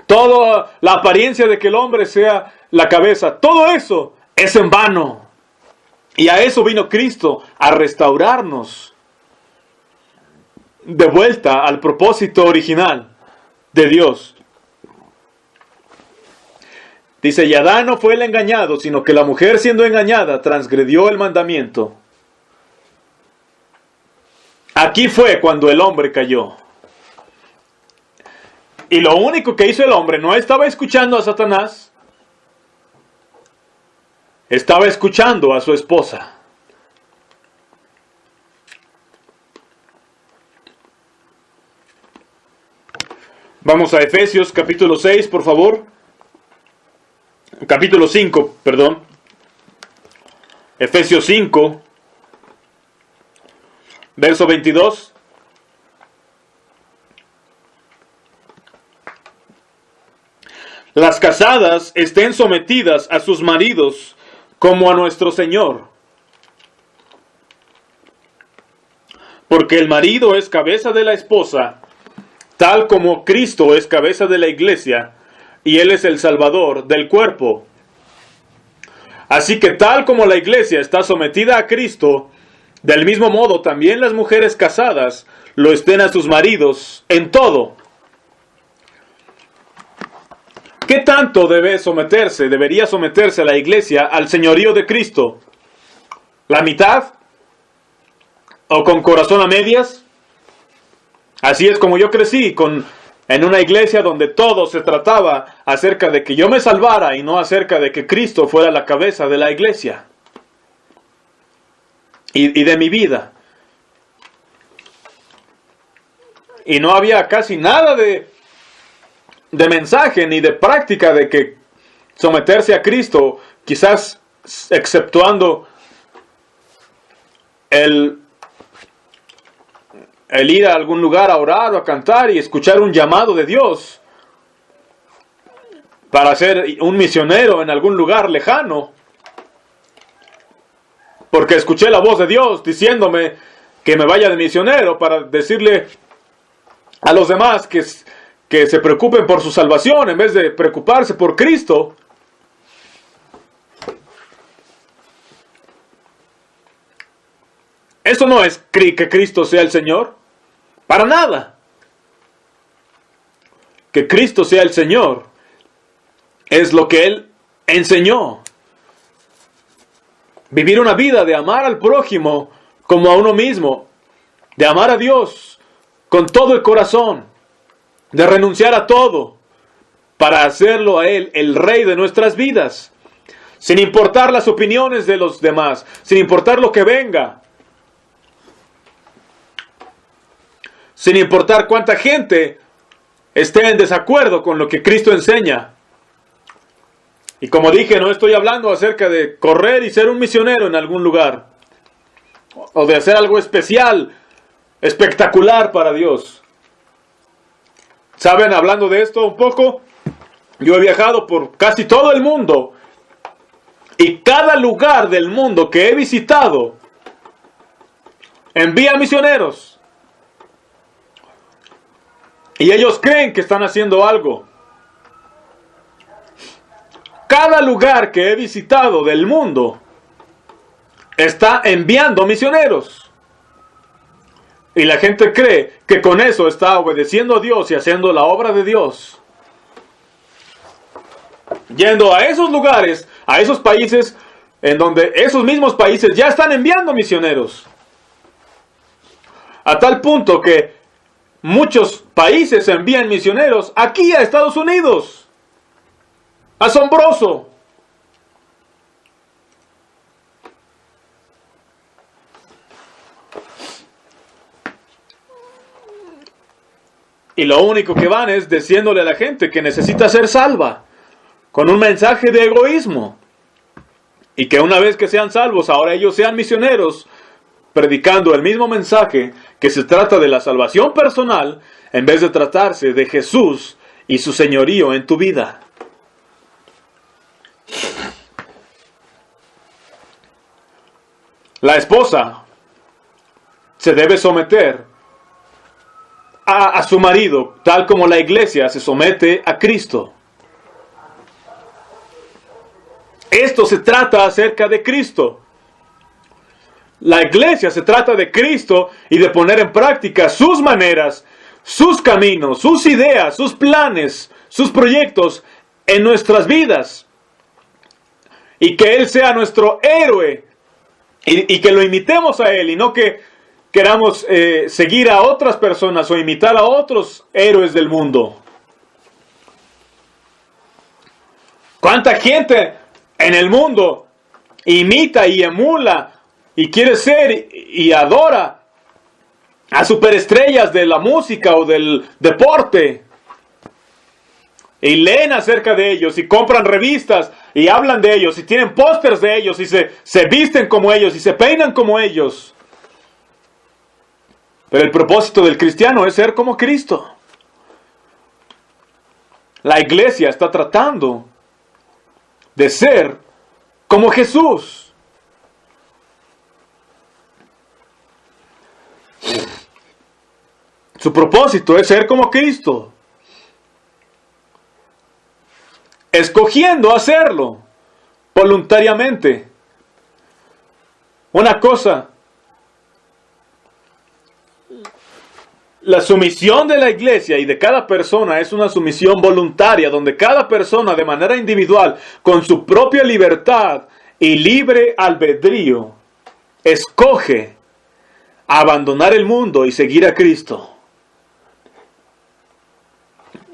toda la apariencia de que el hombre sea la cabeza, todo eso es en vano. Y a eso vino Cristo, a restaurarnos de vuelta al propósito original de Dios. Dice, y Adán no fue el engañado, sino que la mujer siendo engañada transgredió el mandamiento. Aquí fue cuando el hombre cayó. Y lo único que hizo el hombre, no estaba escuchando a Satanás, estaba escuchando a su esposa. Vamos a Efesios capítulo 6, por favor. Capítulo 5, perdón. Efesios 5, verso 22. Las casadas estén sometidas a sus maridos como a nuestro Señor. Porque el marido es cabeza de la esposa, tal como Cristo es cabeza de la iglesia, y Él es el Salvador del cuerpo. Así que tal como la iglesia está sometida a Cristo, del mismo modo también las mujeres casadas lo estén a sus maridos en todo. ¿Qué tanto debería someterse la iglesia al señorío de Cristo? ¿La mitad? ¿O con corazón a medias? Así es como yo crecí, en una iglesia donde todo se trataba acerca de que yo me salvara y no acerca de que Cristo fuera la cabeza de la iglesia y de mi vida. Y no había casi nada de mensaje ni de práctica de que someterse a Cristo, quizás exceptuando el ir a algún lugar a orar o a cantar y escuchar un llamado de Dios para ser un misionero en algún lugar lejano, porque escuché la voz de Dios diciéndome que me vaya de misionero para decirle a los demás que se preocupen por su salvación en vez de preocuparse por Cristo. Eso no es que Cristo sea el Señor. Para nada. Que Cristo sea el Señor es lo que Él enseñó. Vivir una vida de amar al prójimo como a uno mismo. De amar a Dios con todo el corazón. De renunciar a todo para hacerlo a Él el Rey de nuestras vidas. Sin importar las opiniones de los demás. Sin importar lo que venga. Sin importar cuánta gente esté en desacuerdo con lo que Cristo enseña. Y como dije, no estoy hablando acerca de correr y ser un misionero en algún lugar. O de hacer algo especial, espectacular para Dios. ¿Saben? Hablando de esto un poco, yo he viajado por casi todo el mundo. Y cada lugar del mundo que he visitado envía misioneros. Y ellos creen que están haciendo algo. Cada lugar que he visitado del mundo está enviando misioneros. Y la gente cree que con eso está obedeciendo a Dios y haciendo la obra de Dios. Yendo a esos lugares, a esos países, en donde esos mismos países ya están enviando misioneros. A tal punto que muchos países envían misioneros aquí a Estados Unidos. Asombroso. Y lo único que van es diciéndole a la gente que necesita ser salva, con un mensaje de egoísmo. Y que una vez que sean salvos, ahora ellos sean misioneros, predicando el mismo mensaje, que se trata de la salvación personal, en vez de tratarse de Jesús y su señorío en tu vida. La esposa se debe someter a su marido, tal como la iglesia se somete a Cristo. Esto se trata acerca de Cristo. La iglesia se trata de Cristo y de poner en práctica sus maneras, sus caminos, sus ideas, sus planes, sus proyectos en nuestras vidas. Y que Él sea nuestro héroe y que lo imitemos a Él y no que queramos seguir a otras personas o imitar a otros héroes del mundo. ¿Cuánta gente en el mundo imita y emula y quiere ser y adora a superestrellas de la música o del deporte? Y leen acerca de ellos y compran revistas y hablan de ellos y tienen pósters de ellos y se visten como ellos y se peinan como ellos. Pero el propósito del cristiano es ser como Cristo. La iglesia está tratando de ser como Jesús. Su propósito es ser como Cristo, escogiendo hacerlo voluntariamente. Una cosa, la sumisión de la iglesia y de cada persona es una sumisión voluntaria, donde cada persona de manera individual, con su propia libertad y libre albedrío, escoge abandonar el mundo y seguir a Cristo.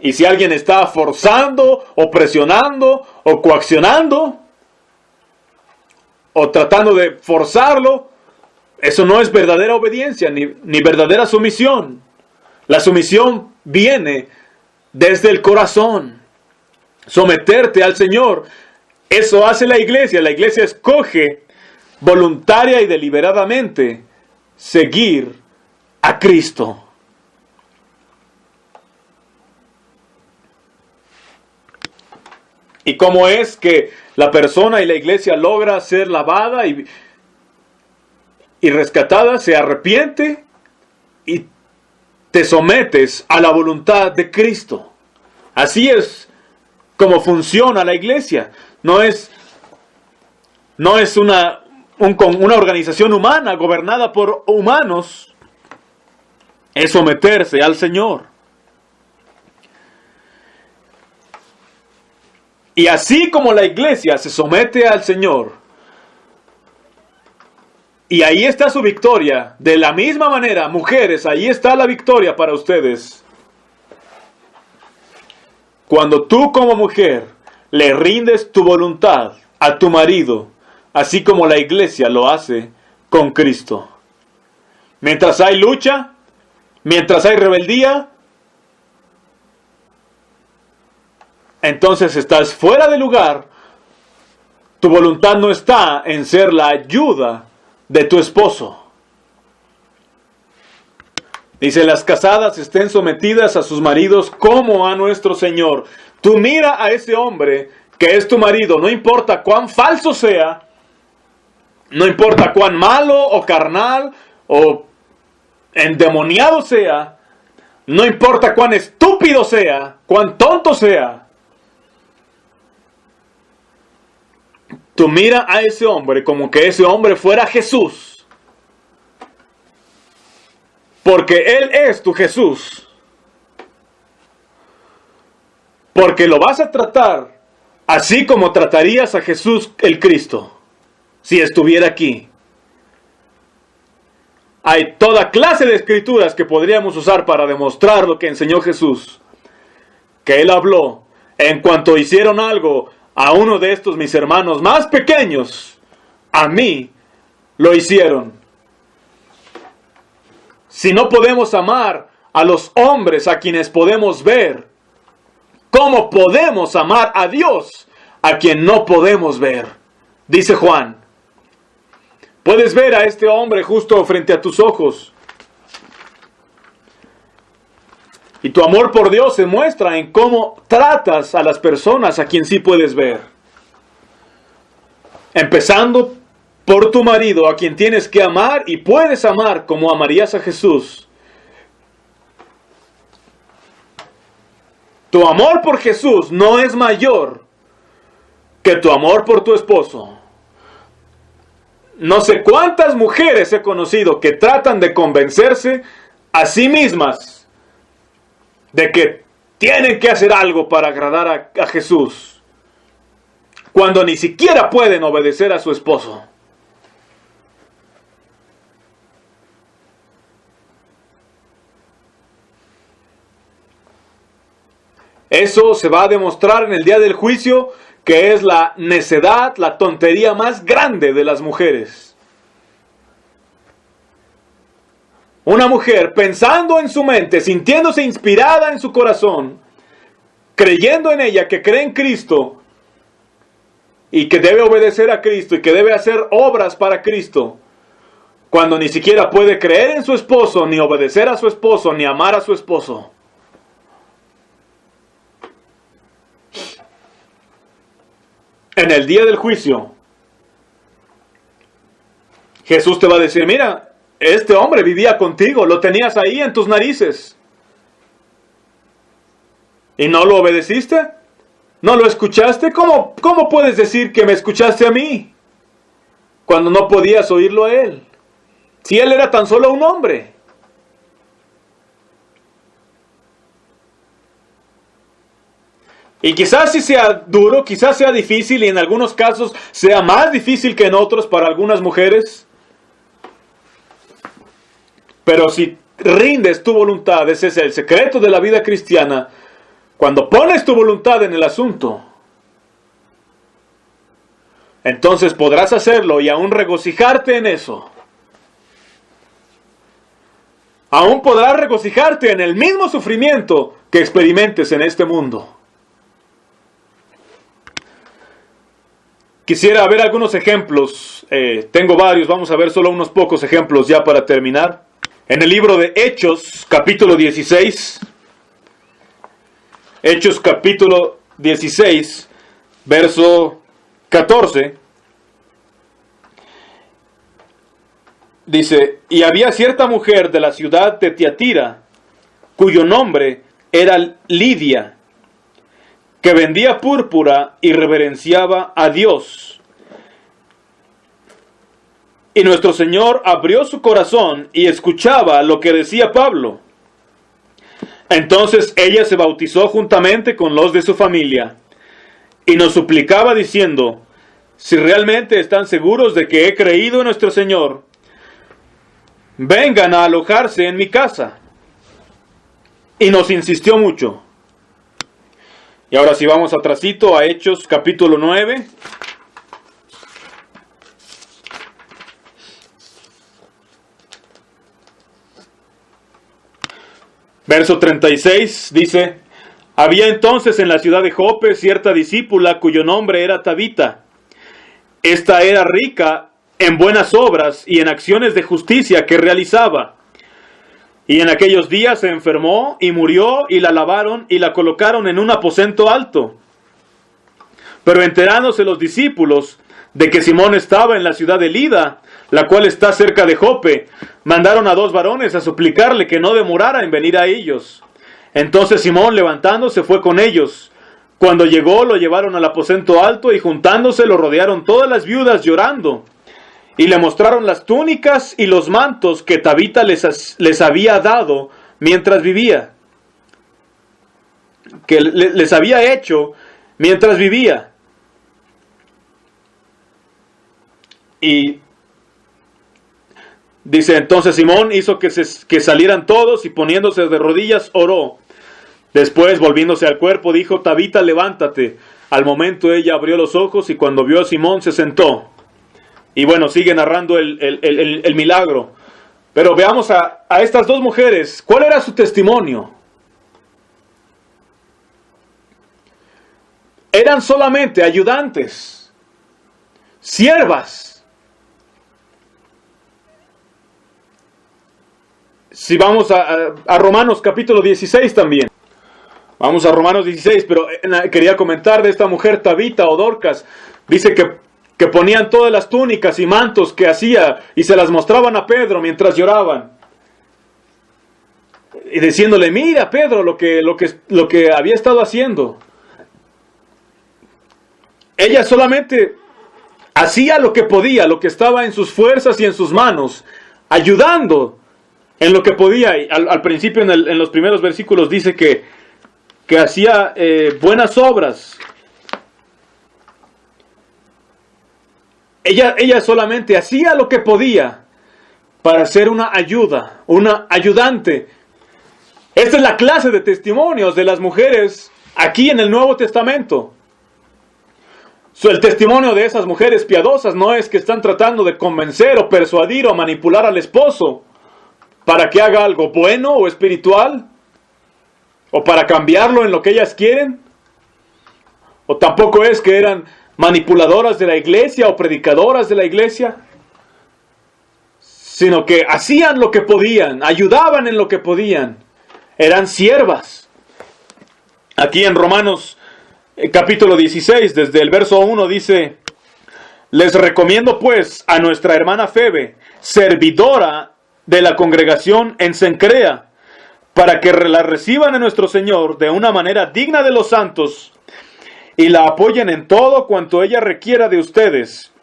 Y si alguien está forzando, o presionando, o coaccionando, o tratando de forzarlo, eso no es verdadera obediencia, ni verdadera sumisión. La sumisión viene desde el corazón. Someterte al Señor. Eso hace la iglesia. La iglesia escoge voluntaria y deliberadamente seguir a Cristo. ¿Y cómo es que la persona y la iglesia logra ser lavada y rescatada? Se arrepiente y te sometes a la voluntad de Cristo. Así es como funciona la iglesia. No es una organización humana gobernada por humanos. Es someterse al Señor. Y así como la iglesia se somete al Señor, y ahí está su victoria, de la misma manera, mujeres, ahí está la victoria para ustedes. Cuando tú como mujer le rindes tu voluntad a tu marido, así como la iglesia lo hace con Cristo. Mientras hay lucha, mientras hay rebeldía, entonces estás fuera de lugar. Tu voluntad no está en ser la ayuda de tu esposo. Dice, las casadas estén sometidas a sus maridos como a nuestro Señor. Tú mira a ese hombre que es tu marido, no importa cuán falso sea, no importa cuán malo o carnal o endemoniado sea, no importa cuán estúpido sea, cuán tonto sea. Tú mira a ese hombre como que ese hombre fuera Jesús. Porque Él es tu Jesús. Porque lo vas a tratar así como tratarías a Jesús el Cristo, si estuviera aquí. Hay toda clase de escrituras que podríamos usar para demostrar lo que enseñó Jesús. Que Él habló en cuanto hicieron algo a uno de estos mis hermanos más pequeños, a mí lo hicieron. Si no podemos amar a los hombres a quienes podemos ver, ¿cómo podemos amar a Dios a quien no podemos ver? Dice Juan. Puedes ver a este hombre justo frente a tus ojos. Y tu amor por Dios se muestra en cómo tratas a las personas a quien sí puedes ver. Empezando por tu marido, a quien tienes que amar y puedes amar como amarías a Jesús. Tu amor por Jesús no es mayor que tu amor por tu esposo. No sé cuántas mujeres he conocido que tratan de convencerse a sí mismas de que tienen que hacer algo para agradar a Jesús, cuando ni siquiera pueden obedecer a su esposo. Eso se va a demostrar en el día del juicio, que es la necedad, la tontería más grande de las mujeres. Una mujer pensando en su mente, sintiéndose inspirada en su corazón, creyendo en ella, que cree en Cristo y que debe obedecer a Cristo y que debe hacer obras para Cristo, cuando ni siquiera puede creer en su esposo, ni obedecer a su esposo, ni amar a su esposo. En el día del juicio, Jesús te va a decir: mira, este hombre vivía contigo, lo tenías ahí en tus narices, ¿y no lo obedeciste? ¿No lo escuchaste? ¿Cómo puedes decir que me escuchaste a mí cuando no podías oírlo a él? Si él era tan solo un hombre. Y quizás sí sea duro, quizás sea difícil, y en algunos casos sea más difícil que en otros para algunas mujeres. Pero si rindes tu voluntad, ese es el secreto de la vida cristiana. Cuando pones tu voluntad en el asunto, entonces podrás hacerlo y aún regocijarte en eso. Aún podrás regocijarte en el mismo sufrimiento que experimentes en este mundo. Quisiera ver algunos ejemplos, tengo varios, vamos a ver solo unos pocos ejemplos ya para terminar. En el libro de Hechos, capítulo 16, Hechos capítulo 16, verso 14, dice: y había cierta mujer de la ciudad de Tiatira, cuyo nombre era Lidia, que vendía púrpura y reverenciaba a Dios. Y nuestro Señor abrió su corazón y escuchaba lo que decía Pablo. Entonces ella se bautizó juntamente con los de su familia, y nos suplicaba diciendo: si realmente están seguros de que he creído en nuestro Señor, vengan a alojarse en mi casa. Y nos insistió mucho. Y ahora sí vamos atrasito a Hechos capítulo 9. Verso 36 dice: había entonces en la ciudad de Jope cierta discípula cuyo nombre era Tabita. Esta era rica en buenas obras y en acciones de justicia que realizaba. Y en aquellos días se enfermó y murió, y la lavaron y la colocaron en un aposento alto. Pero enterándose los discípulos de que Simón estaba en la ciudad de Lida, la cual está cerca de Jope, mandaron a 2 varones a suplicarle que no demorara en venir a ellos. Entonces Simón, levantándose, fue con ellos. Cuando llegó, lo llevaron al aposento alto, y juntándose lo rodearon todas las viudas llorando. Y le mostraron las túnicas y los mantos que Tabita les había dado mientras vivía. Que les había hecho mientras vivía. Y dice: entonces Simón hizo que salieran todos, y poniéndose de rodillas oró. Después, volviéndose al cuerpo, dijo: Tabita, levántate. Al momento ella abrió los ojos, y cuando vio a Simón se sentó. Y bueno, sigue narrando el milagro. Pero veamos a estas 2 mujeres. ¿Cuál era su testimonio? Eran solamente ayudantes, siervas. Si vamos a Romanos capítulo 16 también. Vamos a Romanos 16, pero quería comentar de esta mujer Tabita o Dorcas. Dice que que ponían todas las túnicas y mantos que hacía y se las mostraban a Pedro mientras lloraban. Y diciéndole, mira Pedro lo que había estado haciendo. Ella solamente hacía lo que podía, lo que estaba en sus fuerzas y en sus manos, ayudando en lo que podía. Y al principio, en los primeros versículos, dice que hacía buenas obras. Ella solamente hacía lo que podía para ser una ayuda, una ayudante. Esta es la clase de testimonios de las mujeres aquí en el Nuevo Testamento. El testimonio de esas mujeres piadosas no es que están tratando de convencer o persuadir o manipular al esposo para que haga algo bueno o espiritual, o para cambiarlo en lo que ellas quieren. O tampoco es que eran manipuladoras de la iglesia o predicadoras de la iglesia, sino que hacían lo que podían, ayudaban en lo que podían, eran siervas. Aquí en Romanos capítulo 16, desde el verso 1 dice: les recomiendo pues a nuestra hermana Febe, servidora de la congregación en Cencrea, para que la reciban en nuestro Señor de una manera digna de los santos, y la apoyen en todo cuanto ella requiera de ustedes,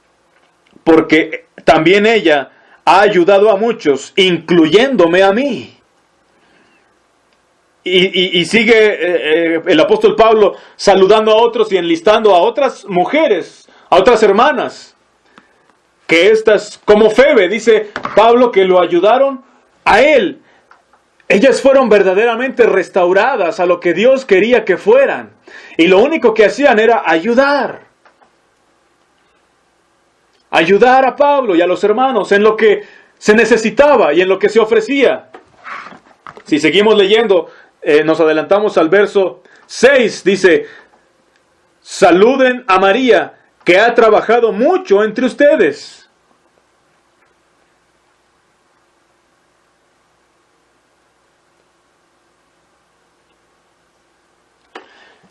porque también ella ha ayudado a muchos, incluyéndome a mí. Y sigue el apóstol Pablo saludando a otros y enlistando a otras mujeres, a otras hermanas, que estas, como Febe, dice Pablo, que lo ayudaron a él. Ellas fueron verdaderamente restauradas a lo que Dios quería que fueran. Y lo único que hacían era ayudar. Ayudar a Pablo y a los hermanos en lo que se necesitaba y en lo que se ofrecía. Si seguimos leyendo, nos adelantamos al verso 6, dice: saluden a María, que ha trabajado mucho entre ustedes.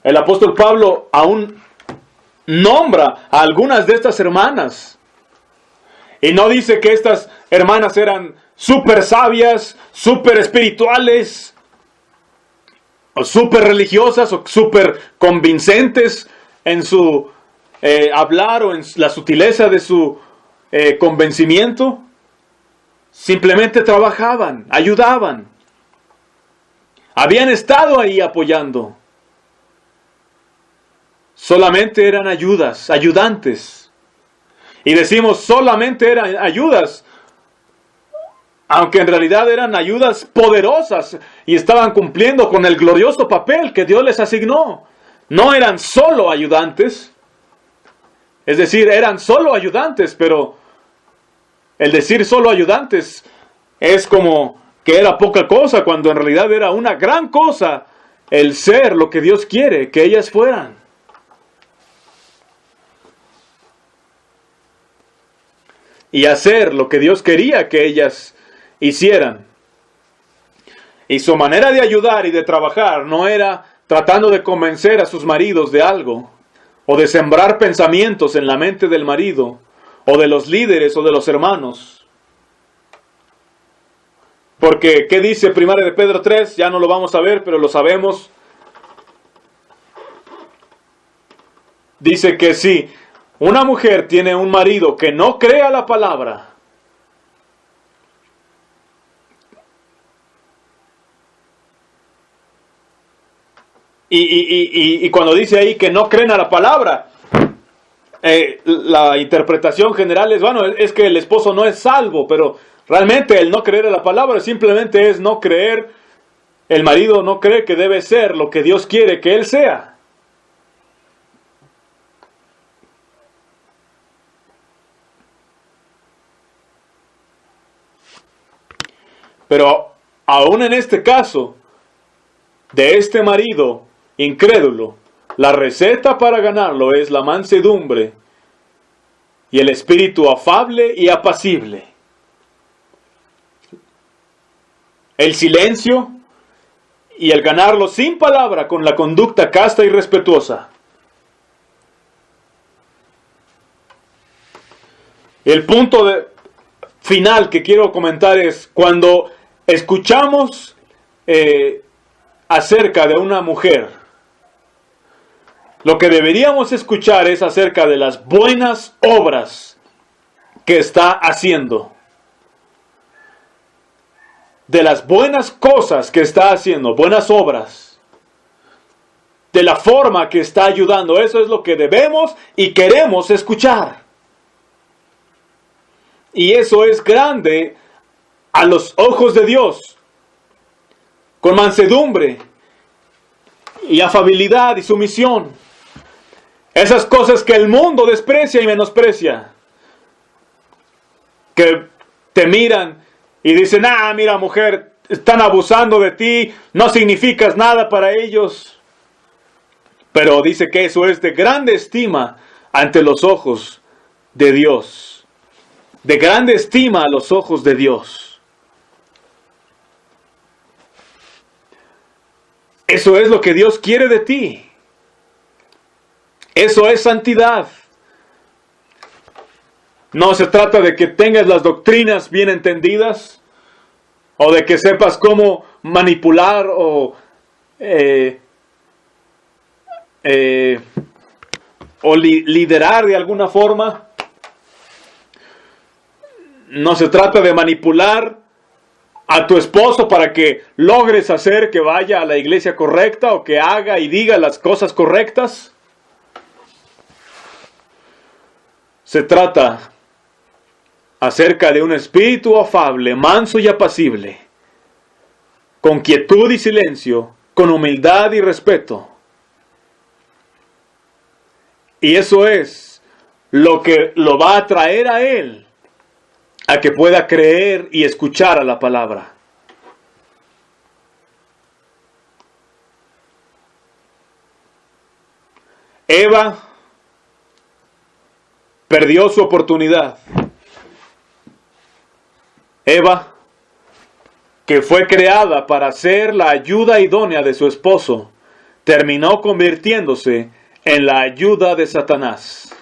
El apóstol Pablo aún nombra a algunas de estas hermanas. Y no dice que estas hermanas eran súper sabias, súper espirituales, o súper religiosas, o súper convincentes en su hablar o en la sutileza de su convencimiento. Simplemente trabajaban, ayudaban. Habían estado ahí apoyando. Solamente eran ayudas, ayudantes. Y decimos solamente eran ayudas, aunque en realidad eran ayudas poderosas y estaban cumpliendo con el glorioso papel que Dios les asignó. No eran solo ayudantes, es decir, eran solo ayudantes, pero el decir solo ayudantes es como que era poca cosa, cuando en realidad era una gran cosa el ser lo que Dios quiere que ellas fueran. Y hacer lo que Dios quería que ellas hicieran. Y su manera de ayudar y de trabajar no era tratando de convencer a sus maridos de algo, o de sembrar pensamientos en la mente del marido, o de los líderes o de los hermanos. Porque, ¿qué dice 1 de Pedro 3? Ya no lo vamos a ver, pero lo sabemos. Dice que si una mujer tiene un marido que no crea la palabra, y cuando dice ahí que no creen a la palabra, la interpretación general es, bueno, es que el esposo no es salvo, pero realmente el no creer a la palabra simplemente es no creer, el marido no cree que debe ser lo que Dios quiere que él sea. Pero aún en este caso, de este marido incrédulo, la receta para ganarlo es la mansedumbre y el espíritu afable y apacible. El silencio y el ganarlo sin palabra con la conducta casta y respetuosa. El punto final que quiero comentar es cuando escuchamos acerca de una mujer, lo que deberíamos escuchar es acerca de las buenas obras que está haciendo, de las buenas cosas que está haciendo, buenas obras, de la forma que está ayudando. Eso es lo que debemos y queremos escuchar. Y eso es grande a los ojos de Dios, con mansedumbre y afabilidad y sumisión. Esas cosas que el mundo desprecia y menosprecia, que te miran y dicen, mira mujer, están abusando de ti, no significas nada para ellos. Pero dice que eso es de grande estima ante los ojos de Dios. De grande estima a los ojos de Dios. Eso es lo que Dios quiere de ti. Eso es santidad. No se trata de que tengas las doctrinas bien entendidas, o de que sepas cómo manipular o liderar de alguna forma. No se trata de manipular a tu esposo para que logres hacer que vaya a la iglesia correcta o que haga y diga las cosas correctas. Se trata acerca de un espíritu afable, manso y apacible, con quietud y silencio, con humildad y respeto. Y eso es lo que lo va a traer a él a que pueda creer y escuchar a la palabra. Eva perdió su oportunidad. Eva, que fue creada para ser la ayuda idónea de su esposo, terminó convirtiéndose en la ayuda de Satanás.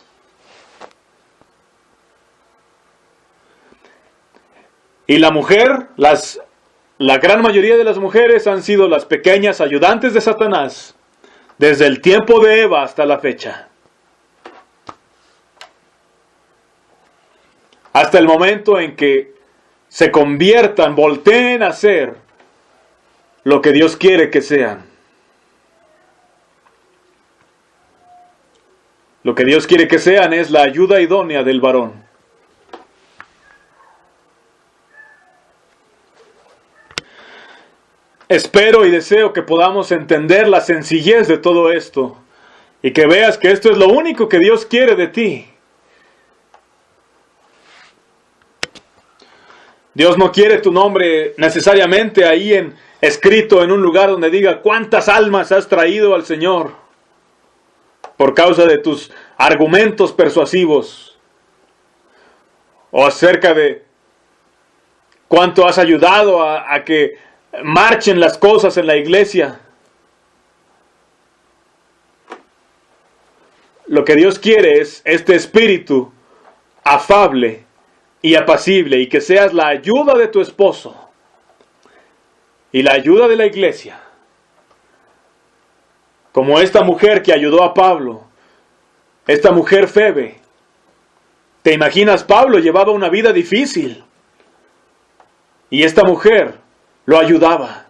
Y la mujer, la gran mayoría de las mujeres han sido las pequeñas ayudantes de Satanás desde el tiempo de Eva hasta la fecha. Hasta el momento en que se conviertan, volteen a ser lo que Dios quiere que sean. Lo que Dios quiere que sean es la ayuda idónea del varón. Espero y deseo que podamos entender la sencillez de todo esto y que veas que esto es lo único que Dios quiere de ti. Dios no quiere tu nombre necesariamente ahí escrito en un lugar donde diga cuántas almas has traído al Señor por causa de tus argumentos persuasivos o acerca de cuánto has ayudado a que marchen las cosas en la iglesia. Lo que Dios quiere es este espíritu afable y apacible, y que seas la ayuda de tu esposo y la ayuda de la iglesia. Como esta mujer que ayudó a Pablo, esta mujer Febe. ¿Te imaginas? Pablo llevaba una vida difícil y esta mujer lo ayudaba.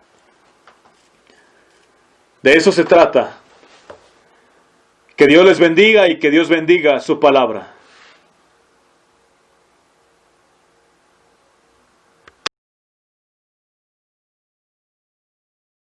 De eso se trata. Que Dios les bendiga y que Dios bendiga su palabra.